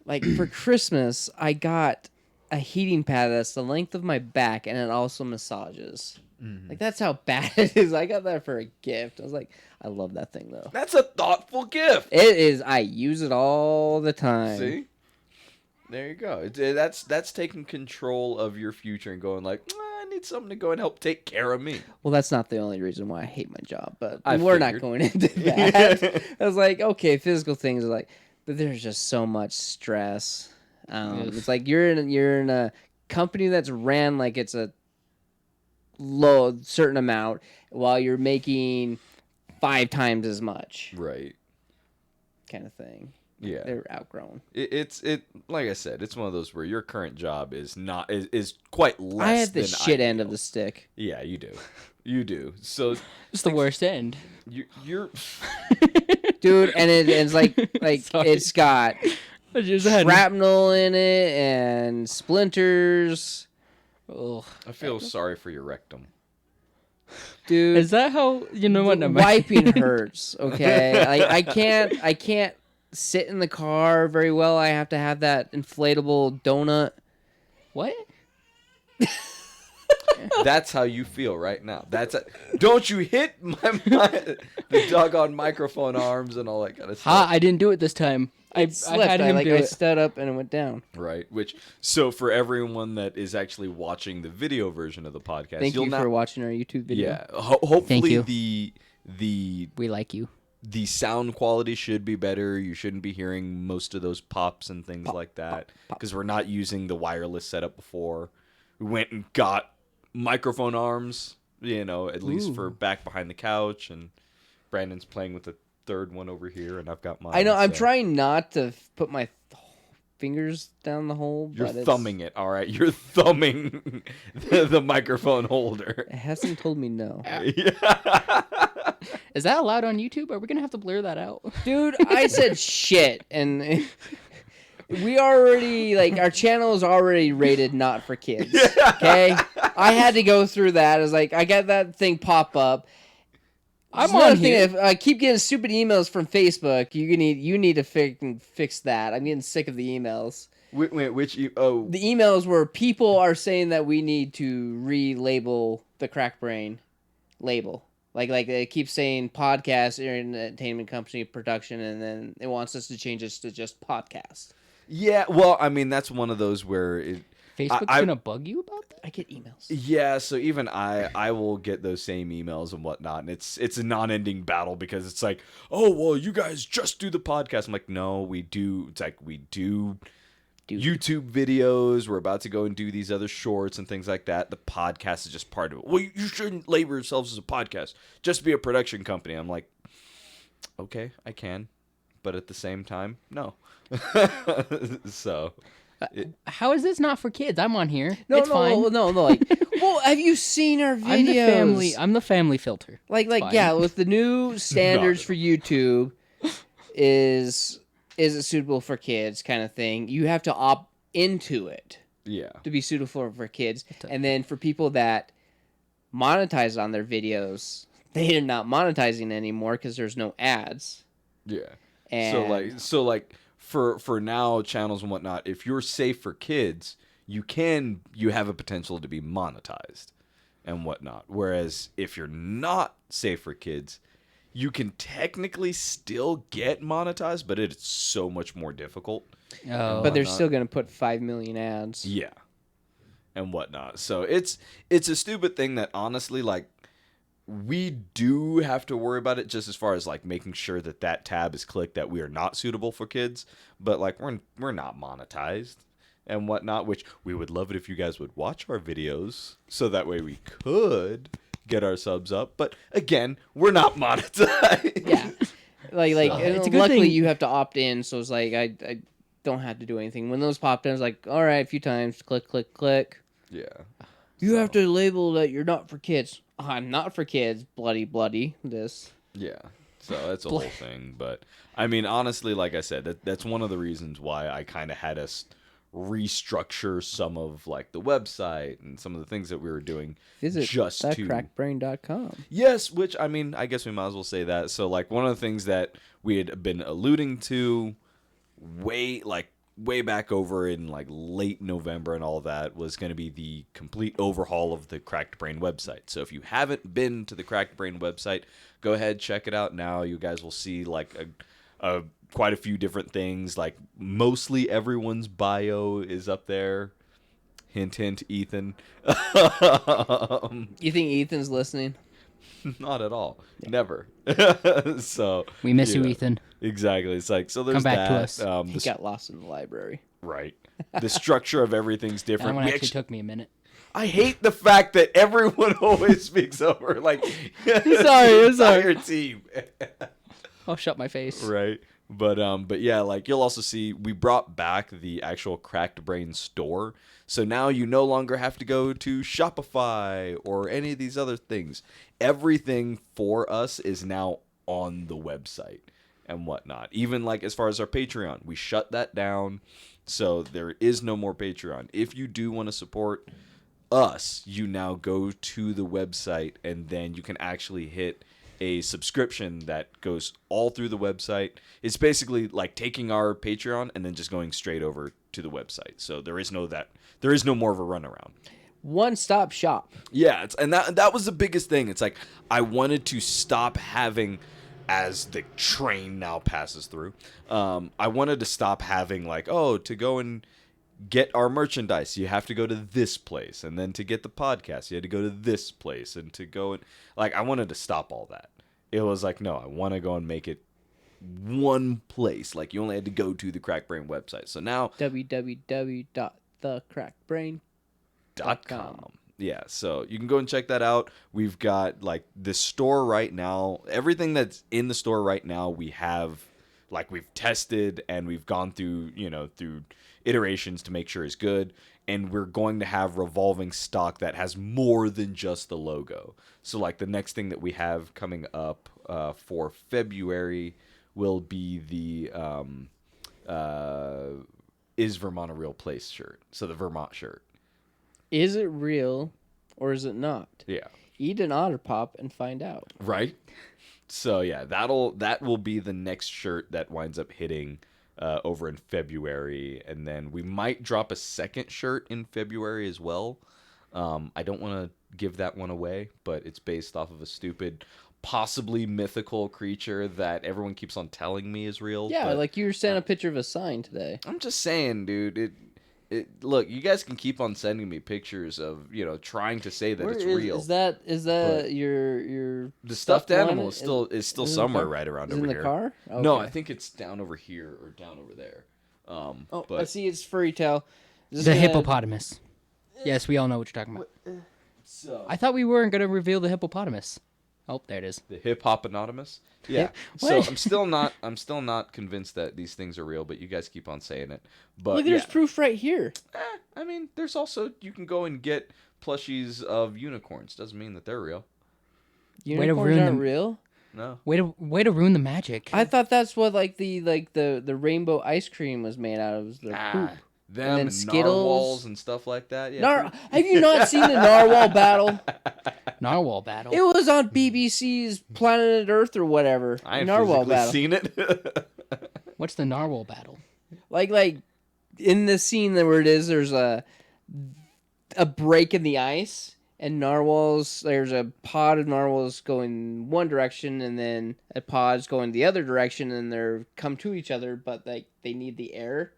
Speaker 2: Like, for Christmas, I got a heating pad that's the length of my back, and it also massages. Like, that's how bad it is. I got that for a gift. I was like, I love that thing, though.
Speaker 3: That's a thoughtful gift.
Speaker 2: It is. I use it all the time.
Speaker 3: See? There you go. That's taking control of your future and going like, I need something to go and help take care of me.
Speaker 2: Well, that's not the only reason why I hate my job, but
Speaker 3: I
Speaker 2: we're not
Speaker 3: figured.
Speaker 2: going into that. I was like, okay, physical things are like, but there's just so much stress. It's like you're in a company that's ran like it's a low certain amount while you're making 5 times as much,
Speaker 3: Right.
Speaker 2: kind of thing.
Speaker 3: Yeah.
Speaker 2: They're outgrown.
Speaker 3: It's like I said, it's one of those where your current job is quite less.
Speaker 2: I have the
Speaker 3: than
Speaker 2: shit end of
Speaker 3: ideal.
Speaker 2: the stick.
Speaker 3: Yeah, you do. You do. So
Speaker 1: It's the worst end.
Speaker 3: you're
Speaker 2: Dude, and it's like
Speaker 1: Sorry.
Speaker 2: it's got
Speaker 1: I just had.
Speaker 2: shrapnel in it and splinters.
Speaker 1: Ugh.
Speaker 3: I feel sorry for your rectum.
Speaker 2: Dude,
Speaker 1: Is that how you know what? Never mind.
Speaker 2: wiping hurts. Okay, I can't sit in the car very well. I have to have that inflatable donut.
Speaker 1: What?
Speaker 3: That's how you feel right now. Don't you hit the doggone microphone arms and all that kind of stuff.
Speaker 1: Ha! I didn't do it this time. I
Speaker 2: Slipped.
Speaker 1: had him do
Speaker 2: I
Speaker 1: it.
Speaker 2: stood up and it went down.
Speaker 3: Right. So for everyone that is actually watching the video version of the podcast,
Speaker 2: Thank
Speaker 3: you'll
Speaker 2: you
Speaker 3: not,
Speaker 2: for watching our YouTube video.
Speaker 3: Yeah. Hopefully
Speaker 1: you.
Speaker 3: the
Speaker 1: We like you.
Speaker 3: sound quality should be better. You shouldn't be hearing most of those pops and things like that because we're not using the wireless setup before. We went and got microphone arms, at least for back behind the couch, and Brandon's playing with the third one over here, and I've got mine.
Speaker 2: I know. I'm
Speaker 3: so-
Speaker 2: trying not to put my fingers down the hole.
Speaker 3: You're
Speaker 2: but
Speaker 3: thumbing it, all right? You're thumbing the microphone holder.
Speaker 2: It hasn't told me no.
Speaker 3: Yeah.
Speaker 1: Is that allowed on YouTube? Are we gonna have to blur that out?
Speaker 2: Dude, I said shit, and we already, like, our channel is already rated not for kids. Okay? I had to go through that. I was like, I got that thing pop up.
Speaker 1: I'm
Speaker 2: Another
Speaker 1: on
Speaker 2: thing,
Speaker 1: here.
Speaker 2: if I keep getting stupid emails from Facebook, you need to fix that. I'm getting sick of the emails.
Speaker 3: Which
Speaker 2: The emails where people are saying that we need to relabel the Crack Brain label. Like they keep saying podcast, entertainment company, production, and then it wants us to change this to just podcast.
Speaker 3: yeah, well, I mean, that's one of those where
Speaker 1: Facebook's gonna bug you about that?
Speaker 2: I get emails.
Speaker 3: yeah, so even I will get those same emails and whatnot, and it's a non-ending battle because it's like, oh, well, you guys just do the podcast. I'm like, no, we do. It's like we do YouTube videos. We're about to go and do these other shorts and things like that. The podcast is just part of it. Well, you shouldn't label yourselves as a podcast. Just be a production company. I'm like, okay, I can, but at the same time, no. So,
Speaker 1: How is this not for kids? I'm on here.
Speaker 2: No,
Speaker 1: It's fine.
Speaker 2: no. Like, well, have you seen our videos?
Speaker 1: I'm the family filter.
Speaker 2: Like,
Speaker 1: fine.
Speaker 2: yeah, with the new standards for YouTube, is it suitable for kids kind of thing? You have to opt into it
Speaker 3: yeah.
Speaker 2: to be suitable for kids, and then for people that monetize on their videos, they are not monetizing anymore because there's no ads.
Speaker 3: Yeah.
Speaker 2: And
Speaker 3: So like for now channels and whatnot, if you're safe for kids, you have a potential to be monetized and whatnot. Whereas if you're not safe for kids, you can technically still get monetized, but it's so much more difficult.
Speaker 1: Oh,
Speaker 2: but they're
Speaker 3: whatnot.
Speaker 2: still going to put 5 million ads.
Speaker 3: Yeah. And whatnot. So it's a stupid thing that honestly, like, we do have to worry about it just as far as like making sure that tab is clicked that we are not suitable for kids, but like we're not monetized. and whatnot, which we would love it if you guys would watch our videos so that way we could get our subs up. But again, we're not monetized.
Speaker 2: Yeah. Like
Speaker 1: So-
Speaker 2: and
Speaker 1: It's a good
Speaker 2: luckily
Speaker 1: thing-
Speaker 2: you have to opt in, so it's like I don't have to do anything. When those popped in, I was like, all right, a few times, click, click, click.
Speaker 3: Yeah.
Speaker 2: You have to label that you're not for kids. I'm not for kids, bloody this.
Speaker 3: Yeah. So that's a whole thing. But I mean, honestly, like I said, that's one of the reasons why I kind of had us restructure some of like the website and some of the things that we were doing.
Speaker 2: Visit
Speaker 3: just to
Speaker 2: crackbrain.com.
Speaker 3: Yes, which I mean, I guess we might as well say that. So like one of the things that we had been alluding to way back over in like late November and all that was going to be the complete overhaul of the Cracked Brain website. So if you haven't been to the Cracked Brain website, go ahead, check it out now. You guys will see like a quite a few different things. Like mostly everyone's bio is up there. Hint, hint, Ethan.
Speaker 2: You think Ethan's listening?
Speaker 3: Not at all. Never. So
Speaker 1: We miss you,
Speaker 3: know,
Speaker 1: Ethan.
Speaker 3: Exactly. It's like so. There's
Speaker 1: Come back
Speaker 3: that.
Speaker 1: to us.
Speaker 2: He got lost in the library.
Speaker 3: Right. The structure of everything's
Speaker 1: That
Speaker 3: different.
Speaker 1: one
Speaker 3: We
Speaker 1: actually
Speaker 3: actu-
Speaker 1: took me a minute.
Speaker 3: I hate the fact that everyone always speaks over like
Speaker 1: sorry, I'm sorry.
Speaker 3: entire team.
Speaker 1: I'll shut my face.
Speaker 3: Right. But yeah, like you'll also see we brought back the actual Cracked Brain store. So now you no longer have to go to Shopify or any of these other things. Everything for us is now on the website and whatnot. Even like as far as our Patreon, we shut that down. So there is no more Patreon. If you do want to support us, you now go to the website and then you can actually hit a subscription that goes all through the website. It's basically like taking our Patreon and then just going straight over to the website. So there is no more of a runaround.
Speaker 2: One-stop shop.
Speaker 3: Yeah, and that was the biggest thing. It's like I wanted to stop having, as the train now passes through, I wanted to stop having like, oh, to go and get our merchandise, you have to go to this place, and then to get the podcast, you had to go to this place, and to go and like I wanted to stop all that. It was like, no, I want to go and make it one place. Like you only had to go to the Crack Brain website. So now
Speaker 2: www.thecrackbrain.com.
Speaker 3: Yeah, so you can go and check that out. We've got like the store right now. Everything that's in the store right now, we have like we've tested and we've gone through, through iterations to make sure it's good. And we're going to have revolving stock that has more than just the logo. So like the next thing that we have coming up for February will be the Is Vermont a Real Place shirt. So the Vermont shirt.
Speaker 2: Is it real or is it not?
Speaker 3: Yeah.
Speaker 2: Eat an otter pop and find out.
Speaker 3: Right. So yeah, that will be the next shirt that winds up hitting over in February, and then we might drop a second shirt in February as well. I don't want to give that one away, but it's based off of a stupid, possibly mythical creature that everyone keeps on telling me is real.
Speaker 2: Yeah,
Speaker 3: but
Speaker 2: like you sent a picture of a sign today.
Speaker 3: I'm just saying, dude. Look, you guys can keep on sending me pictures of trying to say that it's real.
Speaker 2: Is that
Speaker 3: but
Speaker 2: your
Speaker 3: The stuffed
Speaker 2: one?
Speaker 3: animal is still
Speaker 2: is in the
Speaker 3: somewhere
Speaker 2: car?
Speaker 3: right around
Speaker 2: Is it
Speaker 3: over
Speaker 2: in the
Speaker 3: here.
Speaker 2: car?
Speaker 3: No,
Speaker 2: Okay.
Speaker 3: I think it's down over here or down over there.
Speaker 2: Oh,
Speaker 3: but
Speaker 2: I see. It's furry tail. Is this
Speaker 1: The
Speaker 2: gonna-
Speaker 1: hippopotamus. Yes, we all know what you're talking about.
Speaker 3: so
Speaker 1: I thought we weren't going to reveal the hippopotamus. Oh, there it is.
Speaker 3: the hip hop anonymous. Yeah. So
Speaker 1: What?
Speaker 3: I'm still not convinced that these things are real, but you guys keep on saying it. But
Speaker 2: Look, there's
Speaker 3: yeah.
Speaker 2: proof right here.
Speaker 3: I mean, there's also you can go and get plushies of unicorns. Doesn't mean that they're real.
Speaker 1: to
Speaker 2: Unicorns
Speaker 1: ruin
Speaker 2: aren't
Speaker 1: them.
Speaker 2: Real.
Speaker 3: No.
Speaker 1: Way to ruin the magic.
Speaker 2: I thought that's what the rainbow ice cream was made out of. Was the poop.
Speaker 3: Them
Speaker 2: then
Speaker 3: and
Speaker 2: Skittles.
Speaker 3: narwhals and stuff like that. Yeah.
Speaker 2: Have you not seen the narwhal battle?
Speaker 1: Narwhal battle.
Speaker 2: It was on BBC's Planet Earth or whatever.
Speaker 3: I ain't
Speaker 2: narwhal
Speaker 3: physically
Speaker 2: battle.
Speaker 3: seen it.
Speaker 1: What's the narwhal battle?
Speaker 2: Like in the scene where it is, there's a break in the ice, and narwhals. There's a pod of narwhals going one direction, and then a pod's going the other direction, and they're come to each other, but like they need the air,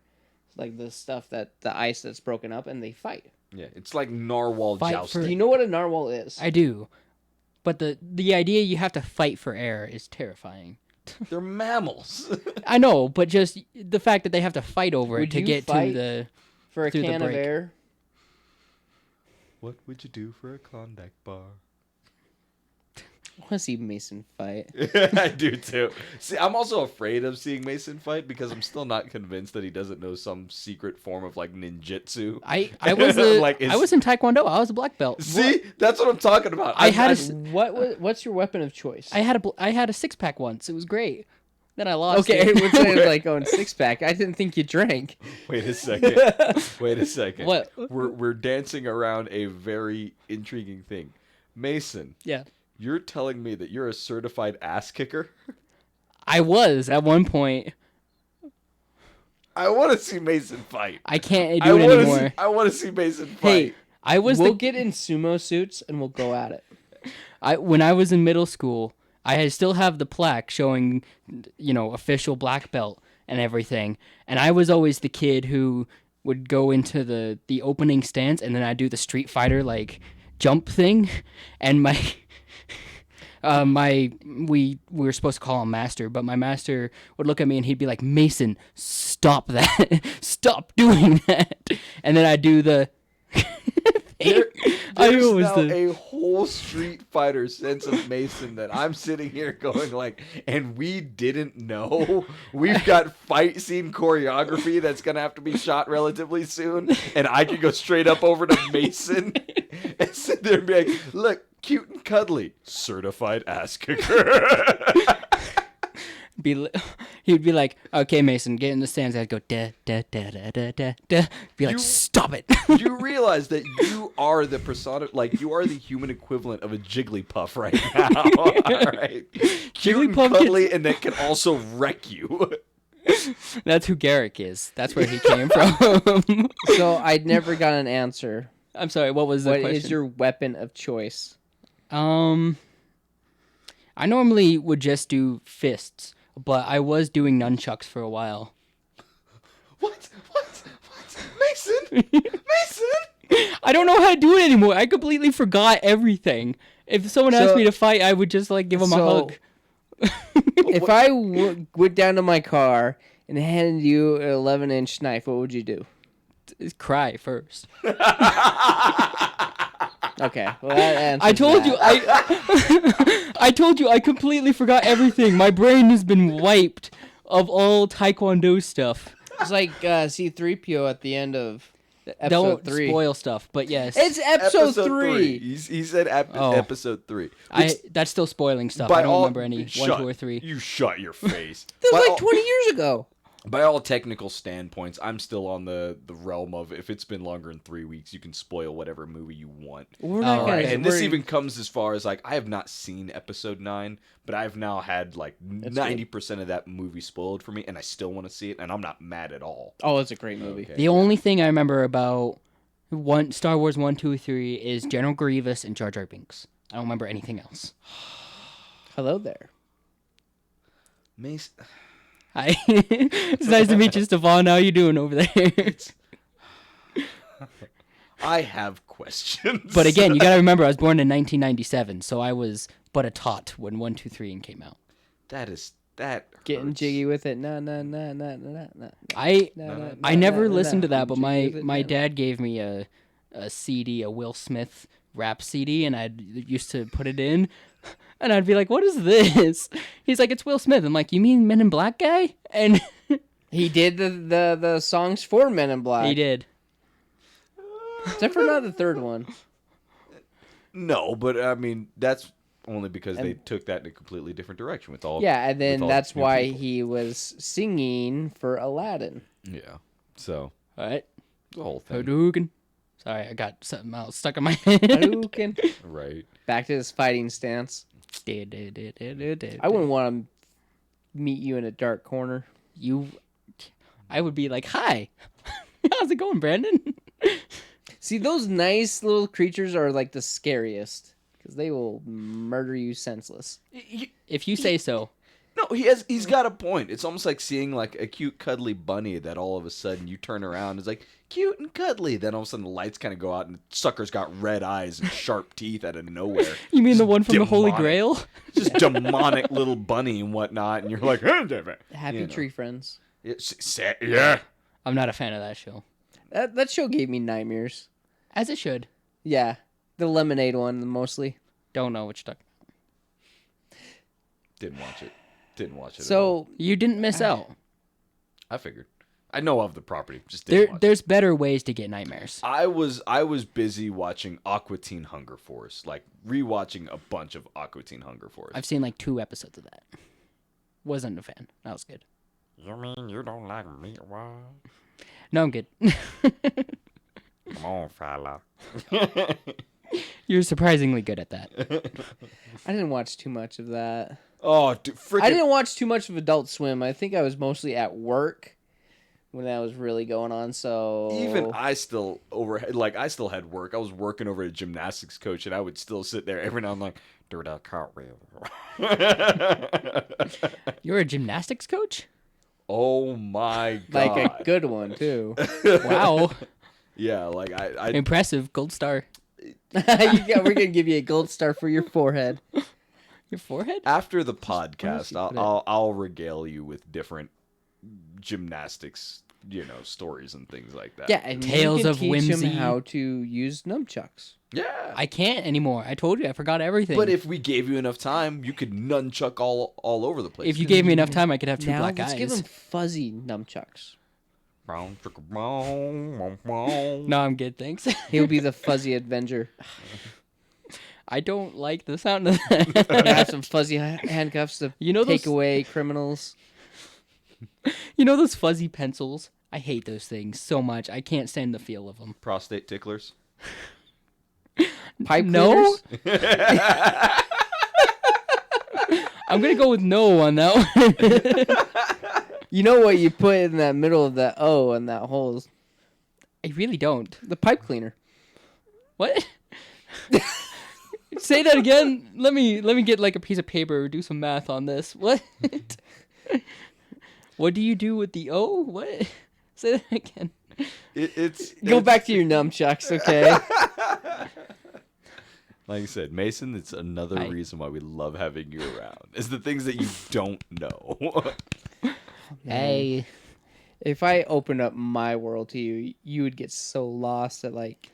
Speaker 2: like the stuff the ice that's broken up, and they fight.
Speaker 3: Yeah, it's like narwhal
Speaker 1: Fight
Speaker 3: jousting.
Speaker 2: Do you know what a narwhal is?
Speaker 1: I do. But the idea you have to fight for air is terrifying.
Speaker 3: They're mammals.
Speaker 1: I know, but just the fact that they have to fight over
Speaker 2: Would
Speaker 1: it to
Speaker 2: you
Speaker 1: get
Speaker 2: fight?
Speaker 1: to the
Speaker 2: For a
Speaker 1: through the
Speaker 2: can of
Speaker 1: break.
Speaker 2: air.
Speaker 3: What would you do for a Klondike bar?
Speaker 2: I want to see Mason fight.
Speaker 3: I do too. See, I'm also afraid of seeing Mason fight because I'm still not convinced that he doesn't know some secret form of like ninjutsu.
Speaker 1: I was
Speaker 3: Like,
Speaker 1: I was in Taekwondo. I was a black belt.
Speaker 3: See, that's what I'm talking about.
Speaker 1: I had
Speaker 2: What's your weapon of choice?
Speaker 1: I had a 6-pack once. It was great. Then I lost.
Speaker 2: Okay,
Speaker 1: it.
Speaker 2: what's it like going 6-pack? I didn't think you drank.
Speaker 3: Wait a second. Wait a second.
Speaker 1: What?
Speaker 3: We're dancing around a very intriguing thing. Mason,
Speaker 1: Yeah.
Speaker 3: you're telling me that you're a certified ass kicker?
Speaker 1: I was at one point.
Speaker 3: I want to see Mason fight.
Speaker 1: I can't do it anymore.
Speaker 3: I want to see Mason fight.
Speaker 1: Hey, I was
Speaker 2: We'll get in sumo suits and we'll go at it.
Speaker 1: when I was in middle school, still have the plaque showing, official black belt and everything. And I was always the kid who would go into the opening stance, and then I'd do the Street Fighter like jump thing, and we were supposed to call him master, but my master would look at me and he'd be like, Mason, stop that. Stop doing that. And then I'd do the
Speaker 3: There's now a whole Street Fighter sense of Mason that I'm sitting here going like, and we didn't know. We've got fight scene choreography that's gonna have to be shot relatively soon, and I could go straight up over to Mason and sit there and be like, look, cute and cuddly, certified ass kicker.
Speaker 1: He'd be like, okay, Mason, get in the stands. I'd go, da, da, da, da, da, da, da. Be like, stop it.
Speaker 3: You realize that you are the persona, like you are the human equivalent of a Jigglypuff right now. All right, cute and
Speaker 1: Jigglypuff
Speaker 3: cuddly, and that can also wreck you.
Speaker 1: That's who Garrick is. That's where he came from.
Speaker 2: So I never got an answer.
Speaker 1: I'm sorry, what was the
Speaker 2: What
Speaker 1: question?
Speaker 2: is your weapon of choice?
Speaker 1: I normally would just do fists, but I was doing nunchucks for a while.
Speaker 3: What? Mason? Mason?
Speaker 1: I don't know how to do it anymore. I completely forgot everything. If someone asked me to fight, I would just like give them a hug.
Speaker 2: If I went down to my car and handed you an 11-inch knife, what would you do?
Speaker 1: Cry first.
Speaker 2: Okay, well that answers
Speaker 1: I told
Speaker 2: that.
Speaker 1: you I told you I completely forgot everything. My brain has been wiped of all Taekwondo stuff.
Speaker 2: It's like C-3PO at the end of episode
Speaker 1: Don't
Speaker 2: 3.
Speaker 1: spoil stuff, but yes.
Speaker 2: It's episode 3.
Speaker 3: He said
Speaker 1: Oh.
Speaker 3: episode 3.
Speaker 1: That's still spoiling stuff.
Speaker 3: By
Speaker 1: I don't
Speaker 3: all-
Speaker 1: remember any 1, 2, or 3.
Speaker 3: You shut your face.
Speaker 2: That
Speaker 3: By
Speaker 2: was
Speaker 3: all-
Speaker 2: like 20 years ago.
Speaker 3: By all technical standpoints, I'm still on the realm of if it's been longer than 3 weeks, you can spoil whatever movie you want.
Speaker 2: We're not gonna.
Speaker 3: And this
Speaker 2: we're-
Speaker 3: even comes as far as like I have not seen episode 9, but I've now had like 90% of that movie spoiled for me, and I still want to see it, and I'm not mad at all.
Speaker 2: Oh, it's a great movie.
Speaker 3: Okay.
Speaker 1: The only thing I remember about Star Wars 1, 2, 3 is General Grievous and Jar Jar Binks. I don't remember anything else.
Speaker 2: Hello there.
Speaker 3: Mace,
Speaker 1: Hi. It's nice to meet you, Stefan. How you doing over there?
Speaker 3: I have questions.
Speaker 1: But again, you gotta remember, I was born in 1997, so I was but a tot when 1, 2, 3 came out.
Speaker 3: that
Speaker 2: Getting
Speaker 3: hurts.
Speaker 2: jiggy with it. Nah.
Speaker 1: I never listened to that, but my dad gave me a CD, a Will Smith rap CD, and I used to put it in, and I'd be like, "What is this?" He's like, "It's Will Smith." I'm like, "You mean Men in Black guy?" And
Speaker 2: He did the songs for Men in Black.
Speaker 1: he did.
Speaker 2: Except for not the third one.
Speaker 3: No, but I mean that's only because they took that in a completely different direction with all.
Speaker 2: Yeah, and then
Speaker 3: with all
Speaker 2: that's
Speaker 3: new
Speaker 2: why
Speaker 3: people.
Speaker 2: he was singing for Aladdin.
Speaker 3: Yeah. So
Speaker 1: All right,
Speaker 3: the whole thing.
Speaker 1: Hadouken. Sorry, I got something else stuck in my head.
Speaker 2: Hadouken.
Speaker 3: Right.
Speaker 2: Back to his fighting stance. I
Speaker 1: I
Speaker 2: wouldn't want to meet you in a dark corner.
Speaker 1: I would be like, "Hi, how's it going, Brandon?"
Speaker 2: See, those nice little creatures are like the scariest because they will murder you senseless.
Speaker 1: If you say so.
Speaker 3: No, he's got a point. It's almost like seeing like a cute cuddly bunny that all of a sudden you turn around and it's like cute and cuddly. Then all of a sudden the lights kind of go out and the sucker's got red eyes and sharp teeth out of nowhere.
Speaker 1: You mean the one from the Holy
Speaker 3: demonic.
Speaker 1: Grail?
Speaker 3: Just demonic little bunny and whatnot, and you're like,
Speaker 2: Happy
Speaker 3: You know.
Speaker 2: Tree Friends.
Speaker 3: yeah.
Speaker 1: I'm not a fan of that show.
Speaker 2: That show gave me nightmares.
Speaker 1: As it should.
Speaker 2: Yeah, the Lemonade one mostly.
Speaker 1: Don't know what you're talking about.
Speaker 3: Didn't watch it. Didn't watch it. At all.
Speaker 2: So
Speaker 1: You didn't miss out.
Speaker 3: I figured. I know of the property, just didn't watch it.
Speaker 1: There's better ways to get nightmares.
Speaker 3: I was busy watching Aqua Teen Hunger Force, like rewatching a bunch of Aqua Teen Hunger Force.
Speaker 1: I've seen like 2 episodes of that. Wasn't a fan. That was good.
Speaker 3: You mean you don't like me? Why?
Speaker 1: No, I'm good.
Speaker 3: Come on, fella.
Speaker 1: You're surprisingly good at that.
Speaker 2: I didn't watch too much of that.
Speaker 3: Oh, dude, freaking!
Speaker 2: I didn't watch too much of Adult Swim. I think I was mostly at work when that was really going on. So
Speaker 3: Even I still I still had work. I was working over at a gymnastics coach, and I would still sit there every now and then, like, do that cartwheel.
Speaker 1: You're a gymnastics coach?
Speaker 3: Oh my god!
Speaker 2: like a good one too.
Speaker 1: Wow.
Speaker 3: Yeah, like I
Speaker 1: Impressive. Gold star.
Speaker 2: We're gonna give you a gold star for your forehead.
Speaker 1: Your forehead?
Speaker 3: after the
Speaker 2: Where
Speaker 3: podcast,
Speaker 2: does he put it?
Speaker 3: I'll regale you with different gymnastics, stories and things like that.
Speaker 2: Yeah, and
Speaker 1: Tales
Speaker 2: you can
Speaker 1: of
Speaker 2: teach
Speaker 1: whimsy.
Speaker 2: him how to use nunchucks.
Speaker 3: Yeah.
Speaker 1: I can't anymore. I told you I forgot everything.
Speaker 3: But if we gave you enough time, you could nunchuck all over the place.
Speaker 1: if you gave me enough time, I could have 2
Speaker 2: Now
Speaker 1: black
Speaker 2: let's
Speaker 1: eyes.
Speaker 2: give him fuzzy nunchucks.
Speaker 1: No, I'm good, thanks.
Speaker 2: He'll be the fuzzy Avenger.
Speaker 1: I don't like the sound of that.
Speaker 2: Gonna have some fuzzy handcuffs to
Speaker 1: You know
Speaker 2: take
Speaker 1: those-
Speaker 2: away criminals.
Speaker 1: You know those fuzzy pencils? I hate those things so much. I can't stand the feel of them.
Speaker 3: Prostate ticklers.
Speaker 2: Pipe
Speaker 1: No?
Speaker 2: cleaners?
Speaker 1: I'm gonna go with no on that one.
Speaker 2: You know what you put in that middle of that O and that hole?
Speaker 1: I really don't.
Speaker 2: The pipe cleaner.
Speaker 1: What? Say that again. Let me get like a piece of paper or do some math on this. What? What do you do with the O? What? Say that again.
Speaker 2: Go back to your nunchucks, okay?
Speaker 3: Like I said, Mason, it's another
Speaker 1: Hi.
Speaker 3: reason why we love having you around. Is the things that you don't know.
Speaker 1: Hey.
Speaker 2: If I opened up my world to you, you would get so lost at like.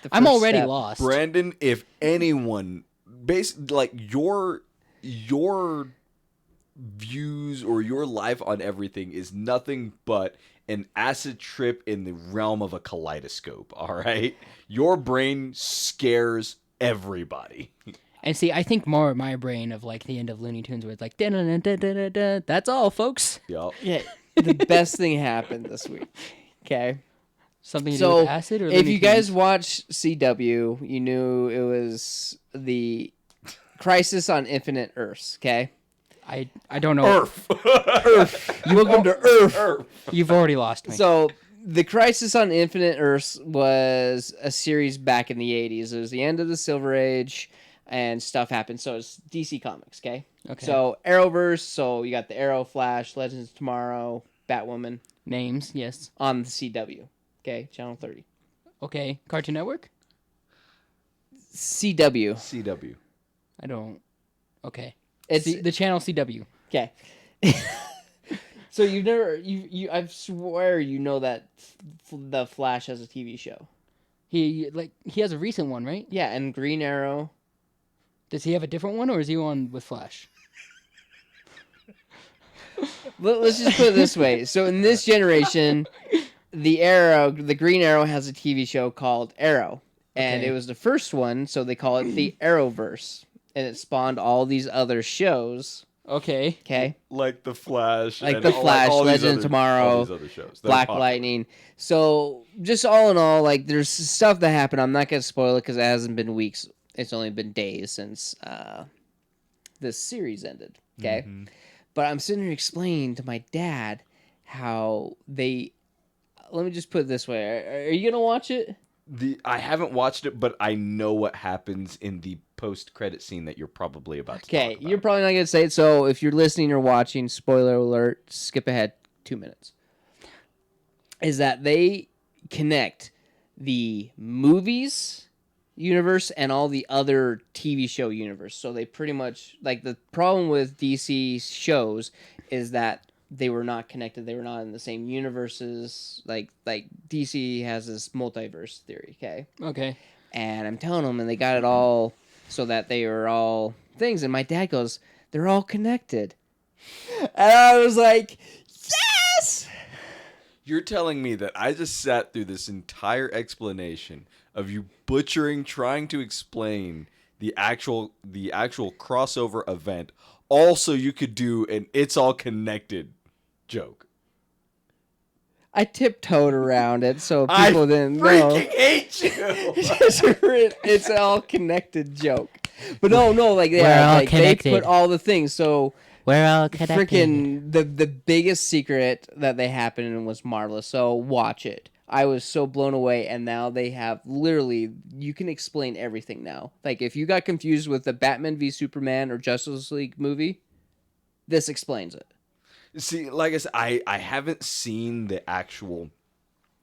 Speaker 2: The
Speaker 1: I'm
Speaker 2: first
Speaker 1: already
Speaker 2: step.
Speaker 1: lost.
Speaker 3: Brandon, if anyone, like your views or your life on everything is nothing but an acid trip in the realm of a kaleidoscope, all right? Your brain scares everybody.
Speaker 1: And see, I think more of my brain of like the end of Looney Tunes where it's like, da-da-da-da-da-da. That's all, folks.
Speaker 3: Yup.
Speaker 2: Yeah, the best thing happened this week. Okay.
Speaker 1: Something to do
Speaker 2: So,
Speaker 1: with acid or
Speaker 2: if
Speaker 1: Looney
Speaker 2: you guys
Speaker 1: Tunes?
Speaker 2: watch CW, you knew it was the Crisis on Infinite Earths, okay?
Speaker 1: I don't know.
Speaker 3: Earth.
Speaker 2: Welcome to Earth.
Speaker 1: You've already lost me.
Speaker 2: So, the Crisis on Infinite Earths was a series back in the 80s. It was the end of the Silver Age, and stuff happened. So, it's DC Comics, okay?
Speaker 1: Okay.
Speaker 2: So, Arrowverse, so you got the Arrow, Flash, Legends of Tomorrow, Batwoman
Speaker 1: Names, yes.
Speaker 2: on the CW, okay? Channel 30.
Speaker 1: Okay. Cartoon Network?
Speaker 2: CW.
Speaker 3: CW.
Speaker 1: I don't. Okay.
Speaker 2: It's
Speaker 1: The channel CW.
Speaker 2: okay. So you've never I swear you know that the Flash has a TV show.
Speaker 1: He has a recent one, right?
Speaker 2: Yeah, and Green Arrow.
Speaker 1: Does he have a different one, or is he on with Flash?
Speaker 2: Let's just put it this way. So in this generation, the Green Arrow has a TV show called Arrow, and
Speaker 1: Okay.
Speaker 2: it was the first one, so they call it the Arrowverse, and it spawned all these other shows.
Speaker 1: Okay.
Speaker 2: Okay.
Speaker 3: Like The Flash.
Speaker 2: Like
Speaker 3: and
Speaker 2: The
Speaker 3: all-
Speaker 2: Flash,
Speaker 3: all these
Speaker 2: Legend of
Speaker 3: other-
Speaker 2: Tomorrow,
Speaker 3: all these other shows that are
Speaker 2: Black
Speaker 3: popular.
Speaker 2: Lightning. So just all in all, like there's stuff that happened. I'm not gonna spoil it because it hasn't been weeks. It's only been days since this series ended. Okay, but I'm sitting here explaining to my dad how they. Let me just put it this way: Are you gonna watch it?
Speaker 3: I haven't watched it, but I know what happens in the post-credit scene that you're probably about to
Speaker 2: Okay,
Speaker 3: talk about.
Speaker 2: you're probably not gonna say it. So if you're listening or watching, spoiler alert, skip ahead 2 minutes. Is that they connect the movies universe and all the other TV show universe. So they pretty much like the problem with DC shows is that they were not connected. They were not in the same universes. Like DC has this multiverse theory, okay?
Speaker 1: Okay.
Speaker 2: And I'm telling them, and they got it all so that they were all things. And my dad goes, "They're all connected," and I was like, "Yes!"
Speaker 3: You're telling me that I just sat through this entire explanation of you butchering, trying to explain the actual crossover event, also you could do an "it's all connected" joke.
Speaker 2: I tiptoed around it so people didn't know.
Speaker 3: I freaking hate you.
Speaker 2: It's an all connected joke, but no, like
Speaker 1: We're all
Speaker 2: like they
Speaker 1: connected.
Speaker 2: put all the things. So
Speaker 1: We're all connected.
Speaker 2: freaking the biggest secret that they happened was marvelous. So watch it. I was so blown away, and now they have literally you can explain everything now. Like if you got confused with the Batman v Superman or Justice League movie, this explains it.
Speaker 3: See, like I said, I haven't seen the actual.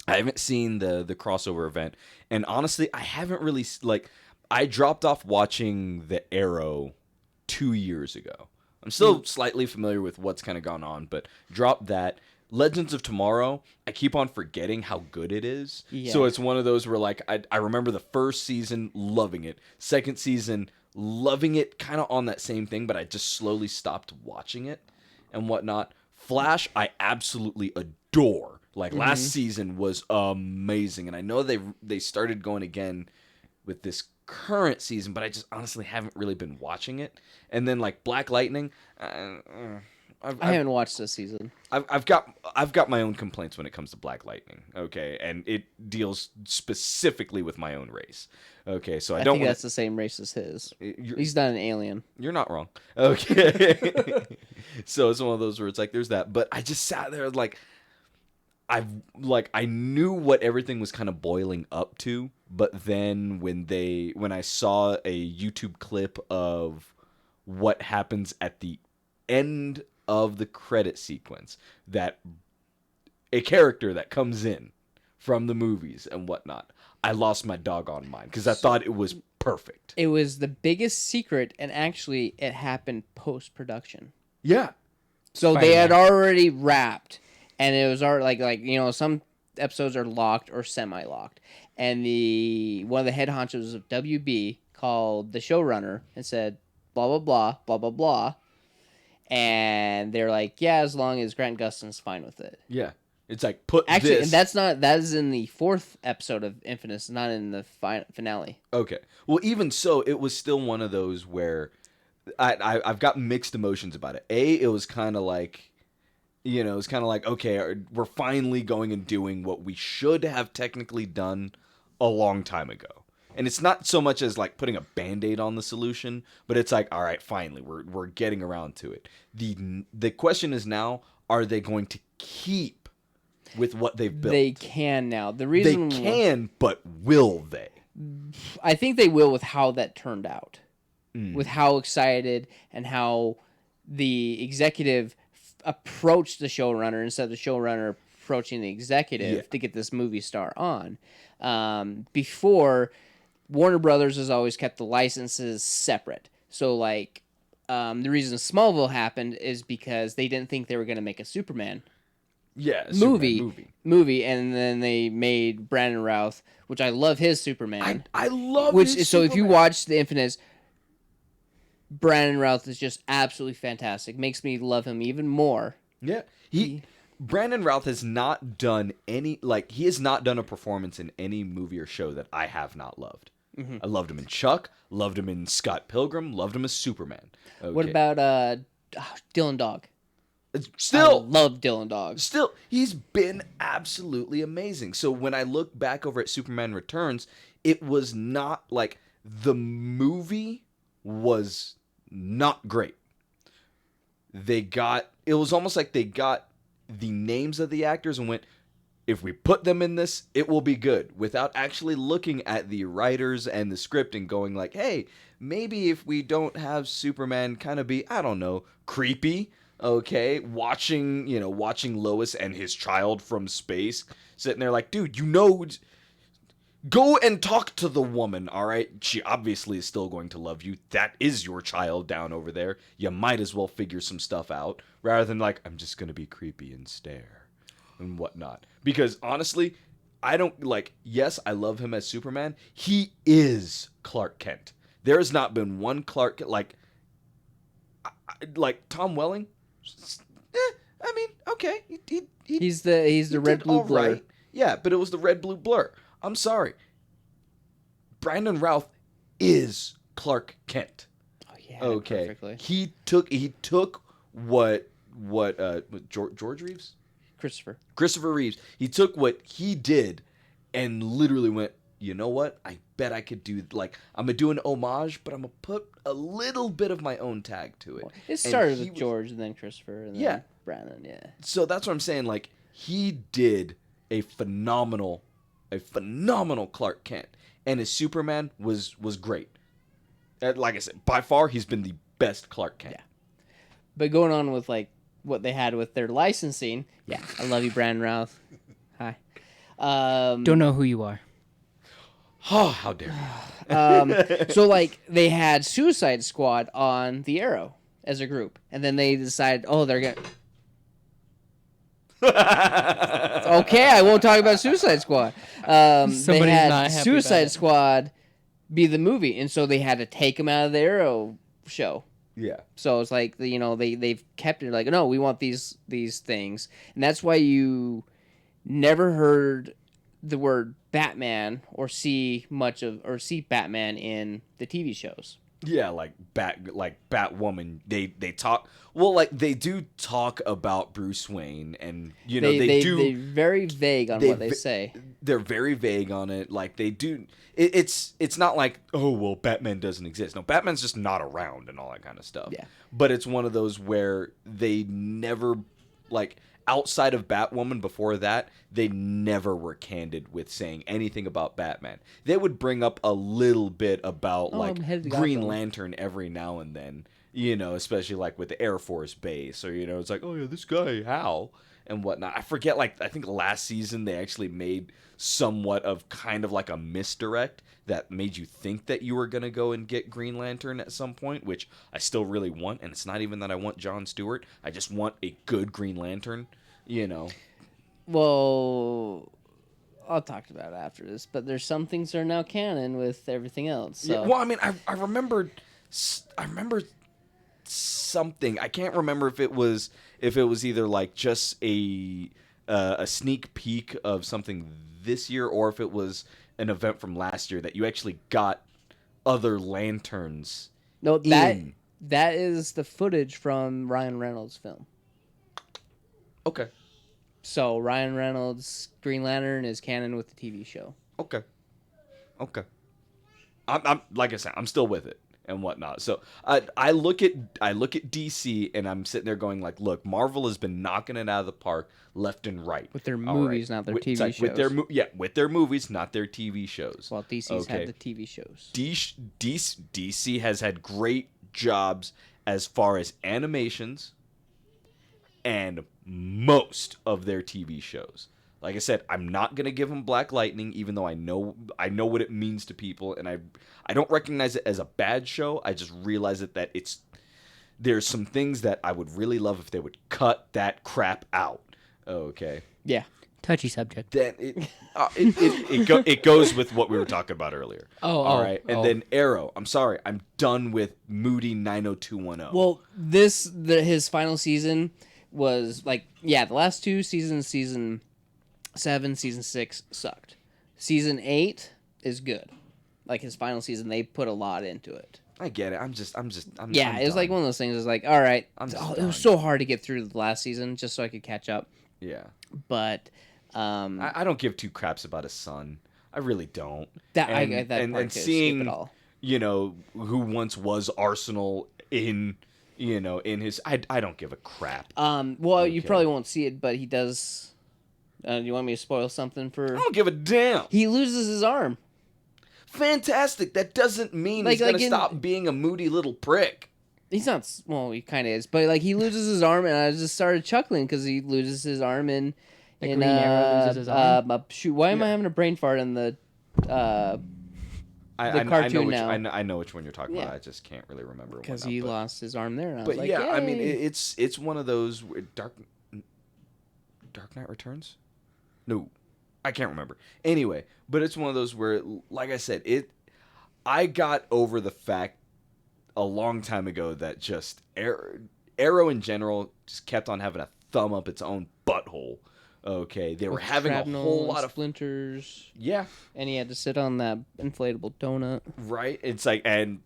Speaker 3: I haven't seen the crossover event, and honestly, I haven't really like. I dropped off watching the Arrow 2 years ago. I'm still slightly familiar with what's kind of gone on, but dropped that. Legends of Tomorrow, I keep on forgetting how good it is.
Speaker 2: Yeah.
Speaker 3: So it's one of those where like I remember the first season loving it, second season loving it, kind of on that same thing, but I just slowly stopped watching it and whatnot. Flash, I absolutely adore. Like last season was amazing, and I know they started going again with this current season, but I just honestly haven't really been watching it. And then like Black Lightning,
Speaker 2: I haven't watched this season.
Speaker 3: I've got my own complaints when it comes to Black Lightning. Okay, and it deals specifically with my own race. Okay, so I don't
Speaker 2: think
Speaker 3: wanna,
Speaker 2: that's the same race as his.
Speaker 3: you're,
Speaker 2: He's not an alien.
Speaker 3: you're not wrong. Okay, so it's one of those where it's like there's that, but I just sat there like. I knew what everything was kind of boiling up to, but then when I saw a YouTube clip of what happens at the end of the credit sequence, that a character that comes in from the movies and whatnot, I lost my doggone mind because I thought it was perfect.
Speaker 2: It was the biggest secret, and actually, it happened post-production.
Speaker 3: Yeah.
Speaker 2: So
Speaker 1: Spider-Man.
Speaker 2: they had already wrapped, and it was already like some episodes are locked or semi-locked, and one of the head honchos of WB called the showrunner and said blah blah blah blah blah blah, and they're like, yeah, as long as Grant Gustin's fine with it.
Speaker 3: Yeah. It's like put
Speaker 2: Actually,
Speaker 3: this.
Speaker 2: and that is in the 4th episode of Infamous, not in the finale.
Speaker 3: Okay. Well, even so, it was still one of those where I've got mixed emotions about it. It was kind of like, it's kind of like, okay, we're finally going and doing what we should have technically done a long time ago. And it's not so much as like putting a Band-Aid on the solution, but it's like, all right, finally, we're getting around to it. The question is now, are they going to keep with what they've built?
Speaker 2: They can now. The reason
Speaker 3: they can, but will they?
Speaker 2: I think they will with how that turned out, with how excited and how the executive approached the showrunner instead of the showrunner approaching the executive to get this movie star on. Before, Warner Brothers has always kept the licenses separate. So, like, the reason Smallville happened is because they didn't think they were going to make a Superman movie, and then they made Brandon Routh, which I love his Superman.
Speaker 3: I love
Speaker 2: which
Speaker 3: his
Speaker 2: so if you
Speaker 3: Superman.
Speaker 2: watch The Infinite, Brandon Routh is just absolutely fantastic. Makes me love him even more.
Speaker 3: Yeah. Brandon Routh has not done he has not done a performance in any movie or show that I have not loved. Mm-hmm. I loved him in Chuck, loved him in Scott Pilgrim, loved him as Superman. Okay.
Speaker 2: What about Dylan Dog?
Speaker 3: Still
Speaker 2: I love Dylan Dog.
Speaker 3: Still, he's been absolutely amazing. So when I look back over at Superman Returns, it was not like the movie was not great. It was almost like they got the names of the actors and went, if we put them in this, it will be good, without actually looking at the writers and the script and going like, hey, maybe if we don't have Superman kind of be, I don't know, creepy. Okay, watching Lois and his child from space, sitting there like, dude, Go and talk to the woman, all right? She obviously is still going to love you. That is your child down over there. You might as well figure some stuff out rather than like, I'm just going to be creepy and stare and whatnot. Because honestly, I don't like, yes, I love him as Superman. He is Clark Kent. There has not been one Clark, like Tom Welling. I mean, okay.
Speaker 2: He's the red blue blur. Right.
Speaker 3: Yeah, but it was the red blue blur. I'm sorry. Brandon Routh is Clark Kent.
Speaker 2: Oh yeah.
Speaker 3: Okay.
Speaker 2: Perfectly.
Speaker 3: He took what George Reeves? Christopher Reeves. He took what he did and literally went, you know what? I bet I could do, like, I'm going to do an homage, but I'm going to put a little bit of my own tag to it.
Speaker 2: Well, it started with George and then Christopher and then Brandon, yeah.
Speaker 3: So that's what I'm saying. Like, he did a phenomenal Clark Kent. And his Superman was great. Like I said, by far, he's been the best Clark Kent.
Speaker 2: Yeah. But going on with, like, what they had with their licensing, yeah, I love you, Brandon Routh. Hi.
Speaker 1: Don't know who you are.
Speaker 3: Oh, how dare you.
Speaker 2: So, like, they had Suicide Squad on the Arrow as a group. And then they decided, they're going to... Okay, I won't talk about Suicide Squad. They had Suicide Squad be the movie. And so they had to take him out of the Arrow show.
Speaker 3: Yeah.
Speaker 2: So it's like, they've kept it like, no, we want these things. And that's why you never heard the word Batman or see Batman in the TV shows.
Speaker 3: Yeah, like Batwoman. They talk, well, like they do talk about Bruce Wayne, and they're
Speaker 2: very vague on what they say.
Speaker 3: They're very vague on it. Like they do. It's not like, oh well, Batman doesn't exist. No, Batman's just not around and all that kind of stuff.
Speaker 2: Yeah.
Speaker 3: But it's one of those where they never, like, outside of Batwoman before that, they never were candid with saying anything about Batman. They would bring up a little bit about Green Lantern every now and then, especially like with the Air Force Base, or it's like, oh yeah, this guy Hal and whatnot. I forget, like, I think last season they actually made somewhat of kind of like a misdirect that made you think that you were going to go and get Green Lantern at some point, which I still really want. And it's not even that I want Jon Stewart. I just want a good Green Lantern,
Speaker 2: Well, I'll talk about it after this, but there's some things that are now canon with everything else. So.
Speaker 3: Yeah, well, I mean, I remember something. I can't remember if it was either like just a sneak peek of something this year, or if it was an event from last year that you actually got other lanterns.
Speaker 2: No, that is the footage from Ryan Reynolds' film.
Speaker 3: Okay.
Speaker 2: So Ryan Reynolds' Green Lantern is canon with the TV show.
Speaker 3: Okay. I'm like I said, I'm still with it and whatnot. So I look at DC and I'm sitting there going like, look, Marvel has been knocking it out of the park left and right
Speaker 2: with their movies, not their TV shows.
Speaker 3: With their movies, not their TV shows.
Speaker 2: Well, DC's had the TV shows.
Speaker 3: DC has had great jobs as far as animations and most of their TV shows. Like I said, I'm not gonna give them Black Lightning, even though I know what it means to people, and I don't recognize it as a bad show. I just realize that there's some things that I would really love if they would cut that crap out. Okay.
Speaker 1: Yeah. Touchy subject.
Speaker 3: Then it goes with what we were talking about earlier. All right. And then Arrow. I'm sorry. I'm done with Moody 90210.
Speaker 2: Well, his final season was like, the last two seasons, season 7, season 6 sucked. Season 8 is good. Like his final season, they put a lot into it.
Speaker 3: I get it. I'm
Speaker 2: it was like one of those things. It's like, all right, it was so hard to get through the last season just so I could catch up.
Speaker 3: Yeah.
Speaker 2: But
Speaker 3: I don't give two craps about his son. I really don't.
Speaker 2: I get that part
Speaker 3: and seeing, who once was Arsenal in his, I don't give a crap.
Speaker 2: Well, you probably won't see it, but he does. Do you want me to spoil something for?
Speaker 3: I don't give a damn.
Speaker 2: He loses his arm.
Speaker 3: Fantastic. That doesn't mean he's gonna stop being a moody little prick.
Speaker 2: He's not. Well, he kind of is, but like he loses his arm, and I just started chuckling because he loses his arm in.
Speaker 1: Green Arrow loses his arm.
Speaker 2: Shoot, why am I having a brain fart in the the cartoon now.
Speaker 3: I know which one you're talking about.
Speaker 2: Yeah.
Speaker 3: I just can't really remember.
Speaker 2: Because he lost his arm there. And I
Speaker 3: But
Speaker 2: was like,
Speaker 3: yeah, I mean,
Speaker 2: yay.
Speaker 3: it's one of those Dark Knight Returns. No, I can't remember. Anyway, but it's one of those where, like I said, I got over the fact a long time ago that just Arrow in general just kept on having a thumb up its own butthole. Okay, they were having a whole lot of
Speaker 2: splinters.
Speaker 3: Yeah,
Speaker 2: and he had to sit on that inflatable donut.
Speaker 3: Right. It's like, and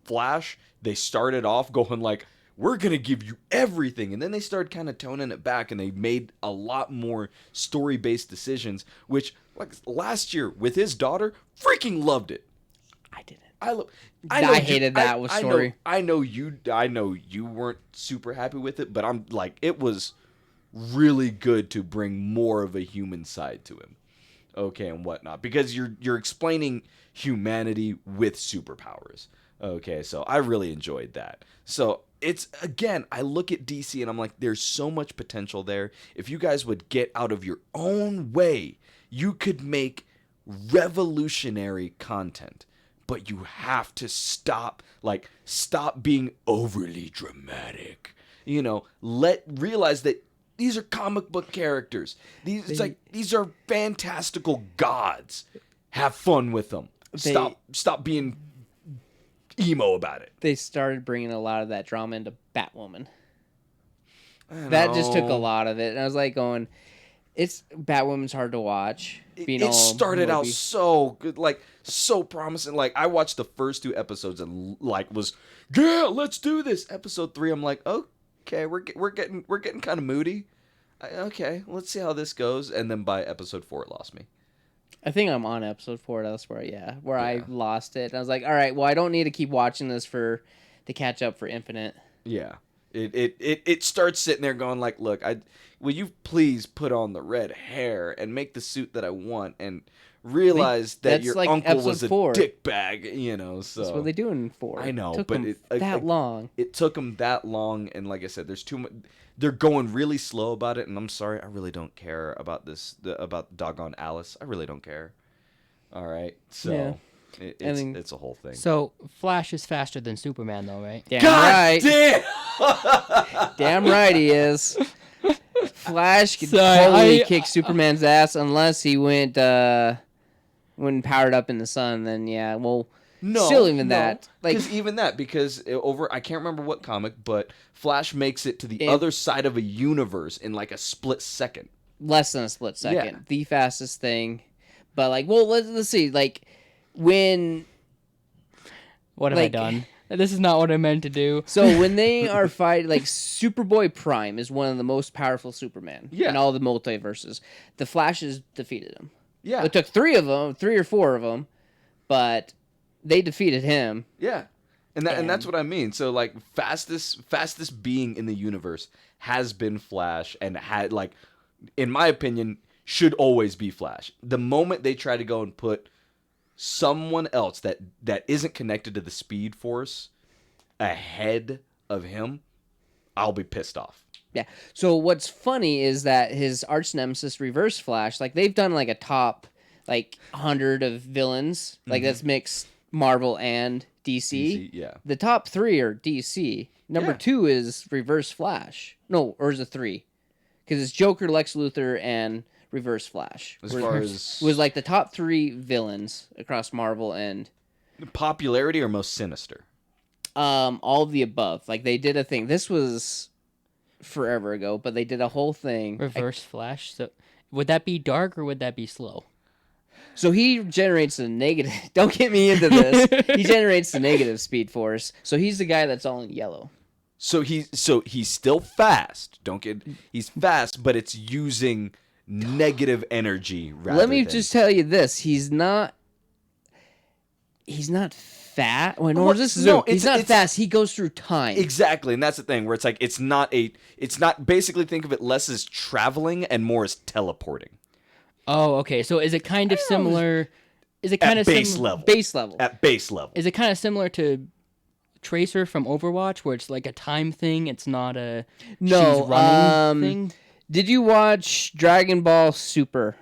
Speaker 3: Flash, they started off going like, we're going to give you everything. And then they started kind of toning it back, and they made a lot more story-based decisions, which, like last year with his daughter, freaking loved it.
Speaker 2: I didn't.
Speaker 3: I
Speaker 2: hated that story.
Speaker 3: I know you weren't super happy with it, but I'm like, it was really good to bring more of a human side to him. Okay, and whatnot, because you're explaining humanity with superpowers. Okay, so I really enjoyed that. So it's, again, I look at DC and I'm like, there's so much potential there. If you guys would get out of your own way, you could make revolutionary content. But you have to stop being overly dramatic. You know, realize that these are comic book characters. These are fantastical gods. Have fun with them. Stop being emo about it.
Speaker 2: They started bringing a lot of that drama into Batwoman. That just took a lot of it, and I was like going, Batwoman's hard to watch.
Speaker 3: It started out so good, like so promising. Like I watched the first 2 episodes and like was, yeah, let's do this. Episode 3, I'm like, okay, we're getting kind of moody. Okay, let's see how this goes. And then by episode 4, it lost me.
Speaker 2: I think I'm on episode 4. That's where I lost it. And I was like, all right, well, I don't need to keep watching this to catch up for Infinite.
Speaker 3: Yeah. It starts sitting there going like, look, will you please put on the red hair and make the suit that I want and realize that your uncle was a dickbag, you know? So
Speaker 2: that's what they do in 4.
Speaker 3: I know,
Speaker 2: it took
Speaker 3: but
Speaker 2: them that long.
Speaker 3: It took them that long, and like I said, there's too much. They're going really slow about it, and I'm sorry, I really don't care about about doggone Alice. I really don't care. All right, so. Yeah. It's a whole thing.
Speaker 1: So Flash is faster than Superman, though, right?
Speaker 2: Damn
Speaker 3: God
Speaker 2: right.
Speaker 3: Damn!
Speaker 2: Damn right he is. Flash could totally kick Superman's ass unless he went powered up in the sun. Then yeah, well, that. Like
Speaker 3: because I can't remember what comic, but Flash makes it to the other side of a universe in like a split second.
Speaker 2: Less than a split second. Yeah. The fastest thing, but like, well, let's see, like.
Speaker 1: What have I done? This is not what I meant to do.
Speaker 2: So when they are fighting, like Superboy Prime is one of the most powerful Superman in all the multiverses. The Flash has defeated him.
Speaker 3: Yeah,
Speaker 2: it took 3 or 4 of them, but they defeated him.
Speaker 3: Yeah, and that's what I mean. So like fastest being in the universe has been Flash, and had like, in my opinion, should always be Flash. The moment they try to go and put someone else that isn't connected to the Speed Force ahead of him, I'll be pissed off.
Speaker 2: Yeah. So what's funny is that his arch nemesis, Reverse Flash, like they've done like a top 100 of villains, like that's mixed Marvel and DC.
Speaker 3: Yeah.
Speaker 2: The top 3 are DC. Number 2 is Reverse Flash. No, or is it 3? Because it's Joker, Lex Luthor, and Reverse Flash.
Speaker 3: As far as
Speaker 2: was like the top 3 villains across Marvel and
Speaker 3: popularity or most sinister.
Speaker 2: All of the above. Like they did a thing. This was forever ago, but they did a whole thing.
Speaker 1: Reverse Flash. So would that be dark or would that be slow?
Speaker 2: So he generates a negative. Don't get me into this. He generates the negative Speed Force. So he's the guy that's all in yellow.
Speaker 3: So he's still fast. He's fast, but it's using negative energy rather
Speaker 2: Let me just tell you this. He's not fast. He's not fast. He goes through time.
Speaker 3: Exactly, and that's the thing where it's like it's not basically think of it less as traveling and more as teleporting.
Speaker 1: Oh, okay. So is it kind of similar? Is it kind of
Speaker 3: base level?
Speaker 2: Base level.
Speaker 3: At base level.
Speaker 1: Is it kind of similar to Tracer from Overwatch, where it's like a time thing? It's not a she's running thing.
Speaker 2: Did you watch Dragon Ball Super?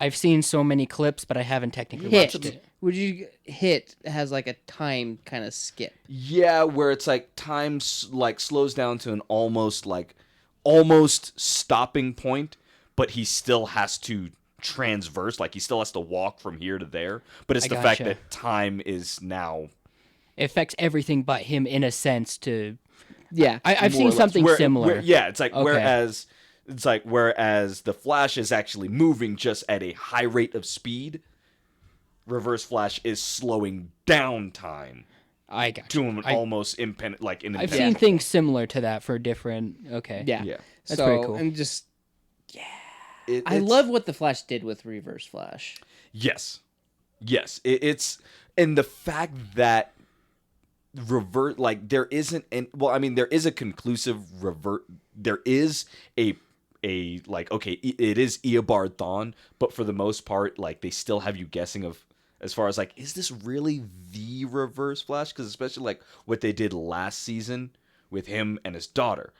Speaker 1: I've seen so many clips, but I haven't technically
Speaker 2: Hit.
Speaker 1: watched it.
Speaker 2: Would you hit has like a time kind of skip?
Speaker 3: Yeah, where it's like time like slows down to an almost stopping point, but he still has to transverse, like he still has to walk from here to there. But it's
Speaker 1: I
Speaker 3: the fact
Speaker 1: gotcha.
Speaker 3: that time is now
Speaker 1: It affects everything but him in a sense.
Speaker 2: Yeah.
Speaker 1: I've
Speaker 3: more or
Speaker 1: seen
Speaker 3: less-
Speaker 1: something similar.
Speaker 3: yeah, it's like
Speaker 1: Okay.
Speaker 3: whereas the Flash is actually moving just at a high rate of speed, Reverse Flash is slowing down time
Speaker 1: I got
Speaker 3: to
Speaker 1: you.
Speaker 3: an almost independent, like an
Speaker 1: I've
Speaker 3: independent.
Speaker 1: seen things similar to that for different. Okay.
Speaker 2: Yeah.
Speaker 3: Yeah.
Speaker 1: That's
Speaker 2: so,
Speaker 1: pretty cool.
Speaker 2: And just, I
Speaker 3: It's-
Speaker 2: love what the Flash did with Reverse Flash.
Speaker 3: Yes. It's and the fact that revert like there isn't an well, I mean there is a conclusive revert. There is a like okay, it is Eobard Thawne, but for the most part, like they still have you guessing of as far as like is this really the Reverse Flash? Because especially like what they did last season with him and his daughter,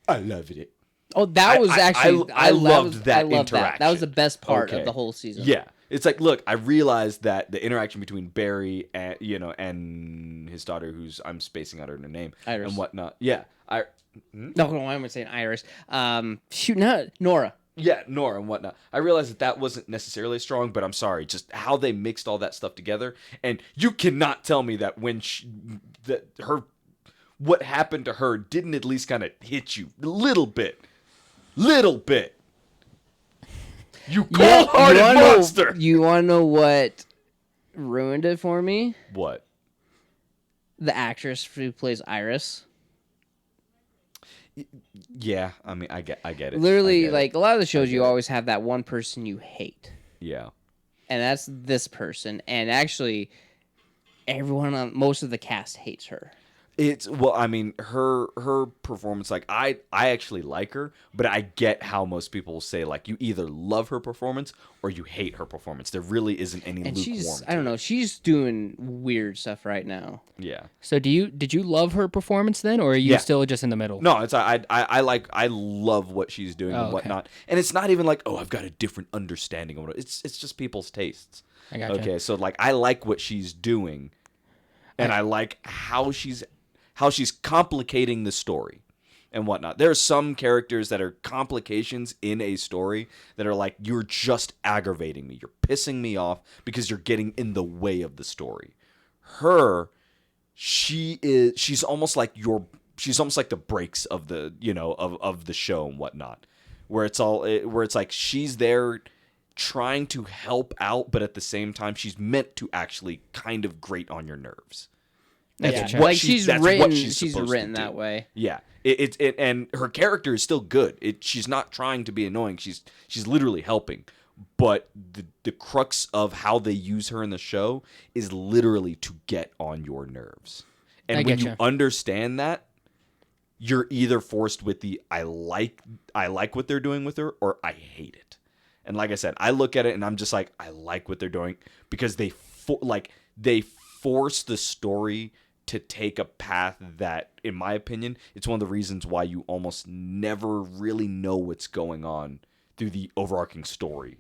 Speaker 3: I loved it.
Speaker 2: Oh, that was actually
Speaker 3: I loved that
Speaker 2: I loved
Speaker 3: interaction.
Speaker 2: That was the best part
Speaker 3: Okay.
Speaker 2: of the whole season.
Speaker 3: Yeah, it's like, look, I realized that the interaction between Barry and and his daughter, who's I'm spacing out her name
Speaker 2: Iris.
Speaker 3: and whatnot. Yeah,
Speaker 2: No, why am I saying Iris? Shoot, not Nora.
Speaker 3: yeah, Nora and whatnot. I realized that wasn't necessarily strong, but I'm sorry, just how they mixed all that stuff together. And you cannot tell me that when what happened to her didn't at least kind of hit you a little bit. You cold-hearted monster.
Speaker 2: You want to know what ruined it for me?
Speaker 3: What?
Speaker 2: The actress who plays Iris.
Speaker 3: Yeah, I mean, I get it. I
Speaker 2: Literally,
Speaker 3: get it.
Speaker 2: like a lot of the shows, you
Speaker 3: get it.
Speaker 2: always have that one person you hate,
Speaker 3: Yeah.
Speaker 2: and that's this person. And actually, everyone on most of the cast hates her.
Speaker 3: It's well, I mean, her performance, like I actually like her, but I get how most people will say like you either love her performance or you hate her performance. There really isn't any
Speaker 2: And
Speaker 3: lukewarm.
Speaker 2: I don't know, she's doing weird stuff right now.
Speaker 3: Yeah.
Speaker 1: So did you love her performance then, or are you
Speaker 3: Yeah.
Speaker 1: still just in the middle?
Speaker 3: No, it's I love what she's doing
Speaker 1: Oh,
Speaker 3: and
Speaker 1: okay.
Speaker 3: whatnot, and it's not even like I've got a different understanding of it. It's just people's tastes.
Speaker 1: I gotcha.
Speaker 3: Okay, so like I like what she's doing, and I like how she's complicating the story and whatnot. There are some characters that are complications in a story that are like, you're just aggravating me. You're pissing me off because you're getting in the way of the story. She's almost like the breaks of the, of the show and whatnot, where it's like she's there trying to help out, but at the same time, she's meant to actually kind of grate on your nerves. That's
Speaker 1: Yeah.
Speaker 3: what
Speaker 2: Like
Speaker 3: she's
Speaker 2: she's
Speaker 3: supposed
Speaker 2: written
Speaker 3: to
Speaker 2: that
Speaker 3: do.
Speaker 2: way.
Speaker 3: Yeah, and her character is still good. She's not trying to be annoying. She's literally helping. But the crux of how they use her in the show is literally to get on your nerves. And
Speaker 1: I
Speaker 3: when
Speaker 1: getcha.
Speaker 3: you understand that, you're either forced with the I like what they're doing with her, or I hate it. And like I said, I look at it and I'm just like, I like what they're doing because they force the story to take a path that, in my opinion, it's one of the reasons why you almost never really know what's going on through the overarching story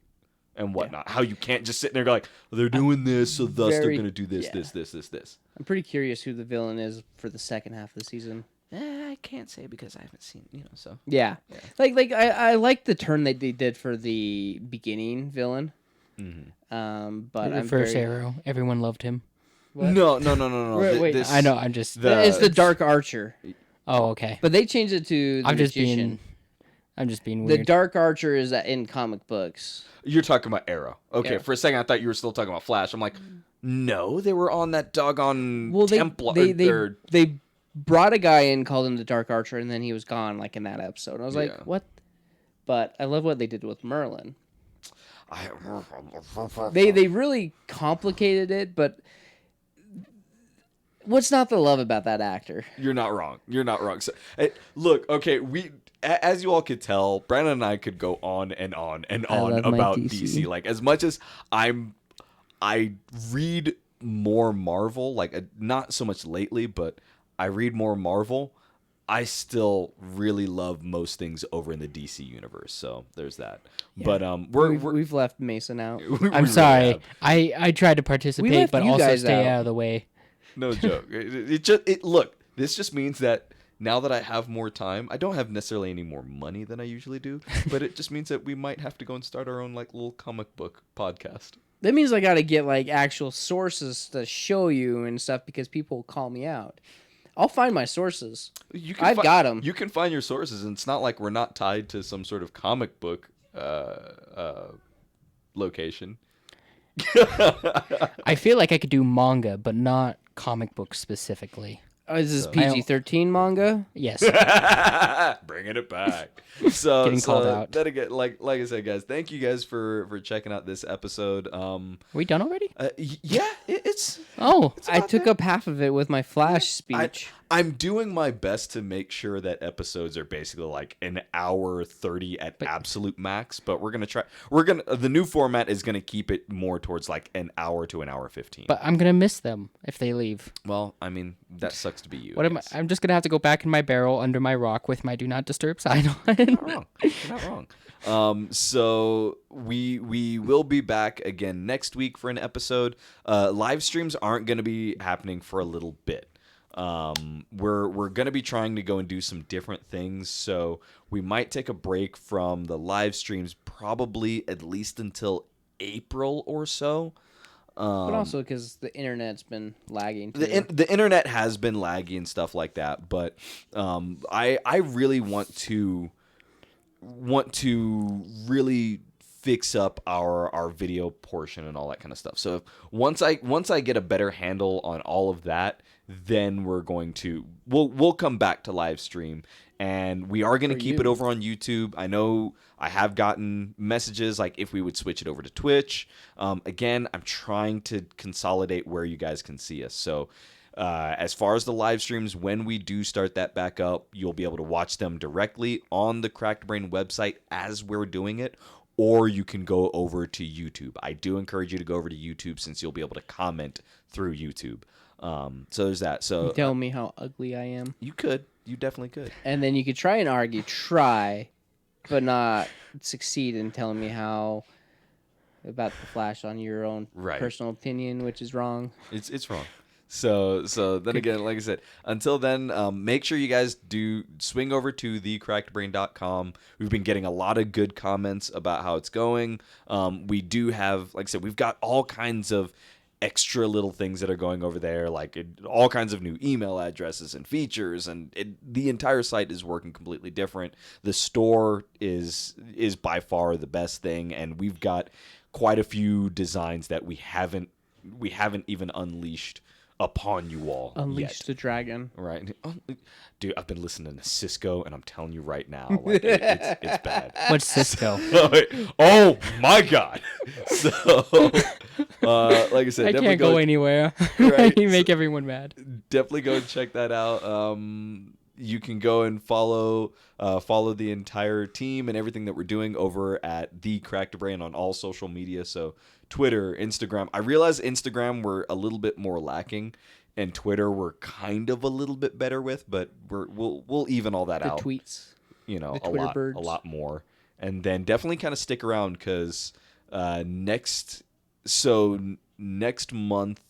Speaker 3: and whatnot. How you can't just sit there and go like, well, they're doing this, so thus they're
Speaker 2: very-
Speaker 3: going to do this,
Speaker 2: yeah.
Speaker 3: this.
Speaker 2: I'm pretty curious who the villain is for the second half of the season.
Speaker 3: I can't say because I haven't seen, so.
Speaker 2: Yeah. Like I like the turn that they did for the beginning villain.
Speaker 3: Mm-hmm.
Speaker 2: But
Speaker 1: The
Speaker 2: I'm
Speaker 1: first
Speaker 2: very...
Speaker 1: Arrow, everyone loved him.
Speaker 2: What?
Speaker 3: No.
Speaker 2: Wait,
Speaker 1: I know. I'm just.
Speaker 2: It's the Dark Archer,
Speaker 1: Oh, okay.
Speaker 2: but they changed it to the
Speaker 1: I'm just
Speaker 2: Magician.
Speaker 1: being
Speaker 2: The
Speaker 1: weird.
Speaker 2: Dark Archer is in comic books.
Speaker 3: You're talking about Arrow. Okay,
Speaker 2: Arrow.
Speaker 3: for a second I thought you were still talking about Flash. I'm like, no, they were on that doggone
Speaker 2: Well,
Speaker 3: Templar.
Speaker 2: they brought a guy in, called him the Dark Archer, and then he was gone, like in that episode. And I was
Speaker 3: Yeah.
Speaker 2: like, what? But I love what they did with Merlin. They really complicated it, but what's not to love about that actor?
Speaker 3: You're not wrong. So, look, okay, as you all could tell, Brandon and I could go on and on and on
Speaker 2: love my
Speaker 3: about
Speaker 2: DC.
Speaker 3: DC. Like, as much as I read more Marvel, like not so much lately, but I read more Marvel. I still really love most things over in the DC universe. So there's that.
Speaker 2: Yeah.
Speaker 3: But
Speaker 2: we've left Mason out.
Speaker 3: we
Speaker 1: I'm
Speaker 3: really
Speaker 1: sorry.
Speaker 3: have.
Speaker 1: I tried to participate,
Speaker 2: left
Speaker 1: but
Speaker 2: you
Speaker 1: also
Speaker 2: guys
Speaker 1: stay
Speaker 2: out.
Speaker 1: out of the way.
Speaker 3: No joke. Look. This just means that now that I have more time, I don't have necessarily any more money than I usually do, but it just means that we might have to go and start our own like little comic book podcast.
Speaker 2: That means I got to get like actual sources to show you and stuff because people call me out. I'll find my sources. I've got them.
Speaker 3: You can find your sources, and it's not like we're not tied to some sort of comic book location.
Speaker 1: I feel like I could do manga, but not comic books specifically.
Speaker 2: Is this PG-13 manga?
Speaker 1: Yes.
Speaker 3: Bringing it back. So
Speaker 1: Getting called out.
Speaker 3: Then again, like I said, guys, thank you guys for checking out this episode.
Speaker 1: Are we done already?
Speaker 3: Yeah, it's.
Speaker 1: Oh,
Speaker 2: I took up half of it with my Flash speech.
Speaker 3: I'm doing my best to make sure that episodes are basically like an hour 30 at absolute max, but we're gonna try. The new format is gonna keep it more towards like an hour to an hour 15.
Speaker 1: but I'm gonna miss them if they leave.
Speaker 3: Well, I mean that sucks to be you.
Speaker 1: What am I? I'm just gonna have to go back in my barrel under my rock with my do not disturb sign on.
Speaker 3: You're not wrong. You're not wrong. So we will be back again next week for an episode. Live streams aren't going to be happening for a little bit. We're going to be trying to go and do some different things. So we might take a break from the live streams, probably at least until April or so.
Speaker 2: But also because the internet's been lagging too.
Speaker 3: The internet has been laggy and stuff like that, but I really want to really fix up our video portion and all that kind of stuff. So once I get a better handle on all of that, then we'll come back to live stream, and we are going to keep it over on YouTube. I know I have gotten messages like if we would switch it over to Twitch. Again, I'm trying to consolidate where you guys can see us. So as far as the live streams, when we do start that back up, you'll be able to watch them directly on the Cracked Brain website as we're doing it, or you can go over to YouTube. I do encourage you to go over to YouTube since you'll be able to comment through YouTube. So there's that. So
Speaker 2: Tell me how ugly I am.
Speaker 3: you definitely could.
Speaker 2: And then you could try and argue, but not succeed in telling me how about the Flash on your own personal opinion, which is wrong.
Speaker 3: It's wrong. So then again, like I said, until then, make sure you guys do swing over to thecrackedbrain.com. We've been getting a lot of good comments about how it's going. We do have, like I said, we've got all kinds of extra little things that are going over there, like all kinds of new email addresses and features, and the entire site is working completely different. The store is by far the best thing, and we've got quite a few designs that we haven't even unleashed upon you all.
Speaker 2: Unleash the dragon.
Speaker 3: Right. Dude, I've been listening to Cisco, and I'm telling you right now, like, it's bad.
Speaker 1: What's Cisco?
Speaker 3: Oh my God. So, like I said,
Speaker 1: I can't go anywhere.
Speaker 3: Right.
Speaker 1: You make everyone mad.
Speaker 3: Definitely go and check that out. You can go and follow the entire team and everything that we're doing over at The Cracked Brain on all social media. So Twitter, Instagram. I realize Instagram we're a little bit more lacking, and Twitter we're kind of a little bit better with, but we'll even all that out.
Speaker 2: The tweets.
Speaker 3: You know,
Speaker 2: the Twitter
Speaker 3: a lot more. And then definitely kind of stick around because next month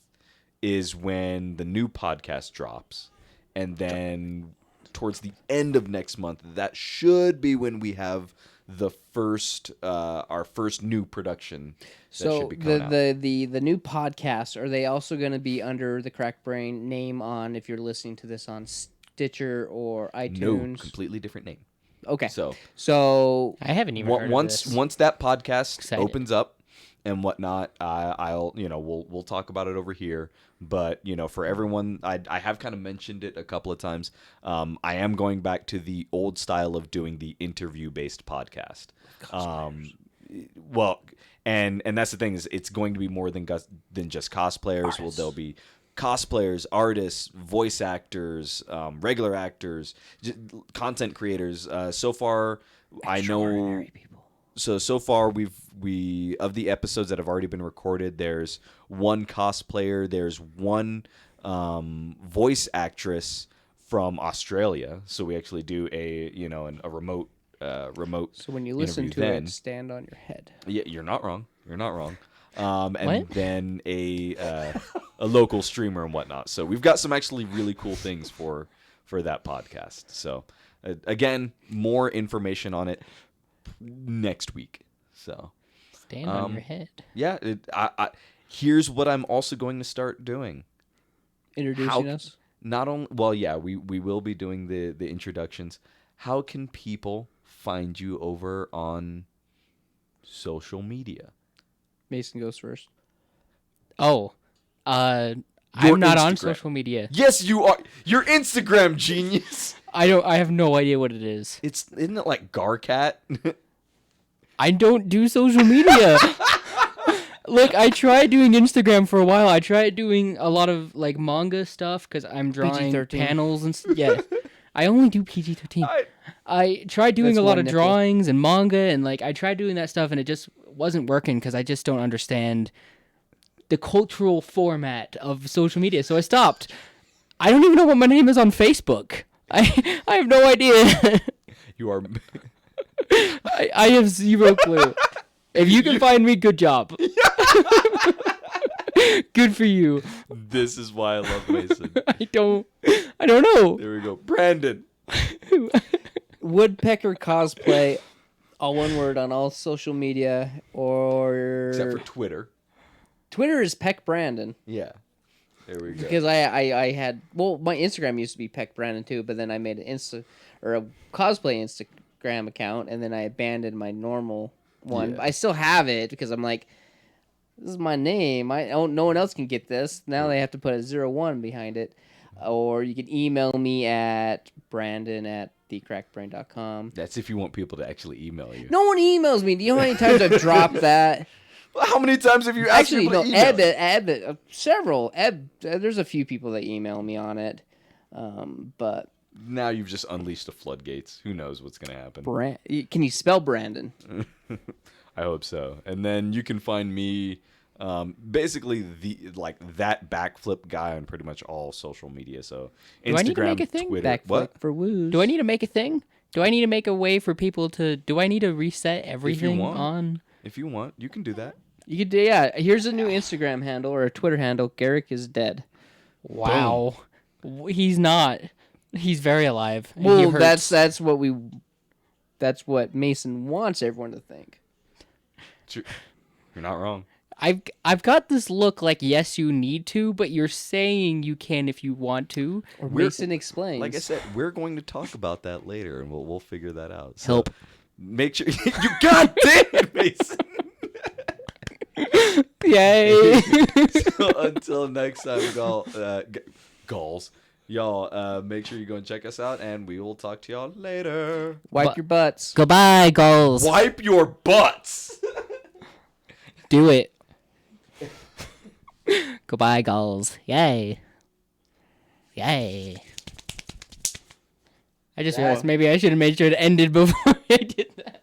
Speaker 3: is when the new podcast drops, and then towards the end of next month, that should be when we have the first our first new production.
Speaker 2: So the new podcasts, are they also going to be under the Crack Brain name on if you're listening to this on Stitcher or iTunes?
Speaker 3: No, completely different name.
Speaker 2: Okay.
Speaker 3: So
Speaker 1: I haven't even heard of this.
Speaker 3: Once that podcast
Speaker 1: Excited.
Speaker 3: opens up and whatnot, I'll we'll talk about it over here. But for everyone, I have kind of mentioned it a couple of times. I am going back to the old style of doing the interview based podcast. Well, and that's the thing, is it's going to be more than just cosplayers.
Speaker 2: Artists.
Speaker 3: Well, there'll be cosplayers, artists, voice actors, regular actors, content creators. So far, I know.
Speaker 2: People.
Speaker 3: So far, we of the episodes that have already been recorded, there's one cosplayer, there's one voice actress from Australia. So we actually do a a remote
Speaker 2: So when you listen
Speaker 3: interview
Speaker 2: to
Speaker 3: then.
Speaker 2: it, stand on your head.
Speaker 3: Yeah, you're not wrong. You're not wrong. And
Speaker 1: What?
Speaker 3: then a local streamer and whatnot. So we've got some actually really cool things for that podcast. So again, more information on it next week. So
Speaker 1: Stand on your head.
Speaker 3: yeah, here's what I'm also going to start doing.
Speaker 2: Introducing us.
Speaker 3: Not only, well, yeah, we will be doing the introductions. How can people find you over on social media?
Speaker 2: Mason goes first.
Speaker 1: Oh, I'm
Speaker 3: Your
Speaker 1: not on
Speaker 3: Instagram.
Speaker 1: social media.
Speaker 3: Yes, you are. You're Instagram genius.
Speaker 1: I have no idea what it is.
Speaker 3: Isn't it like Garcat?
Speaker 1: I don't do social media. Look, I tried doing Instagram for a while. I tried doing a lot of like manga stuff because I'm drawing
Speaker 2: PG-13.
Speaker 1: panels and yeah. I only do PG-13. I tried doing
Speaker 2: That's
Speaker 1: a lot
Speaker 2: one
Speaker 1: of
Speaker 2: nipple.
Speaker 1: drawings and manga, and like I tried doing that stuff, and it just wasn't working because I just don't understand the cultural format of social media. So I stopped. I don't even know what my name is on Facebook. I have no idea.
Speaker 3: You are.
Speaker 1: I have zero clue. If you can find me, good job. Good for you.
Speaker 3: This is why I love Mason.
Speaker 1: I don't know.
Speaker 3: There we go, Brandon.
Speaker 2: Woodpecker cosplay, all one word on all social media, or
Speaker 3: Except for Twitter.
Speaker 2: Twitter is Peck Brandon.
Speaker 3: Yeah. There we go.
Speaker 2: Because I had, well, my Instagram used to be Peck Brandon too, but then I made a cosplay Instagram account, and then I abandoned my normal one.
Speaker 3: Yeah.
Speaker 2: I still have it because I'm like, this is my name. No one else can get this. Now they have to put a 01 behind it. Or you can email me at brandon@thecrackbrain.com.
Speaker 3: That's if you want people to actually email you.
Speaker 2: No one emails me. Do you know how many times I've dropped that?
Speaker 3: How many times have you asked
Speaker 2: Actually,
Speaker 3: people
Speaker 2: no,
Speaker 3: to email you?
Speaker 2: Ebb, several. There's a few people that email me on it. But
Speaker 3: Now you've just unleashed the floodgates. Who knows what's going to happen?
Speaker 2: can you spell Brandon?
Speaker 3: I hope so. And then you can find me basically that backflip guy on pretty much all social media. So
Speaker 1: Do
Speaker 3: Instagram,
Speaker 1: I need to make a thing?
Speaker 3: Twitter.
Speaker 2: Backflip
Speaker 3: What?
Speaker 2: for woos.
Speaker 1: Do I need to make a thing? Do I need to make a way for people to? Do I need to reset everything
Speaker 3: want.
Speaker 1: on?
Speaker 3: If you want, you can do that.
Speaker 2: You could, yeah. Here's a new Instagram handle or a Twitter handle. Garrick is dead.
Speaker 1: Wow, he's not. He's very alive. and he
Speaker 2: Well,
Speaker 1: hurts.
Speaker 2: that's what Mason wants everyone to think.
Speaker 3: You're not wrong.
Speaker 1: I've got this look like yes you need to, but you're saying you can if you want to.
Speaker 2: Or
Speaker 3: We're-
Speaker 2: Mason explains.
Speaker 3: Like I said, we're going to talk about that later, and we'll figure that out. So
Speaker 1: Help.
Speaker 3: make sure you goddamn it, Mason.
Speaker 1: Yay!
Speaker 3: So until next time, Gulls, y'all, make sure you go and check us out, and we will talk to y'all later.
Speaker 2: Wipe your butts.
Speaker 1: Goodbye, goals.
Speaker 3: Wipe your butts.
Speaker 1: Do it. Goodbye, goals. Yay. Yay. I just realized maybe I should have made sure it ended before I did that.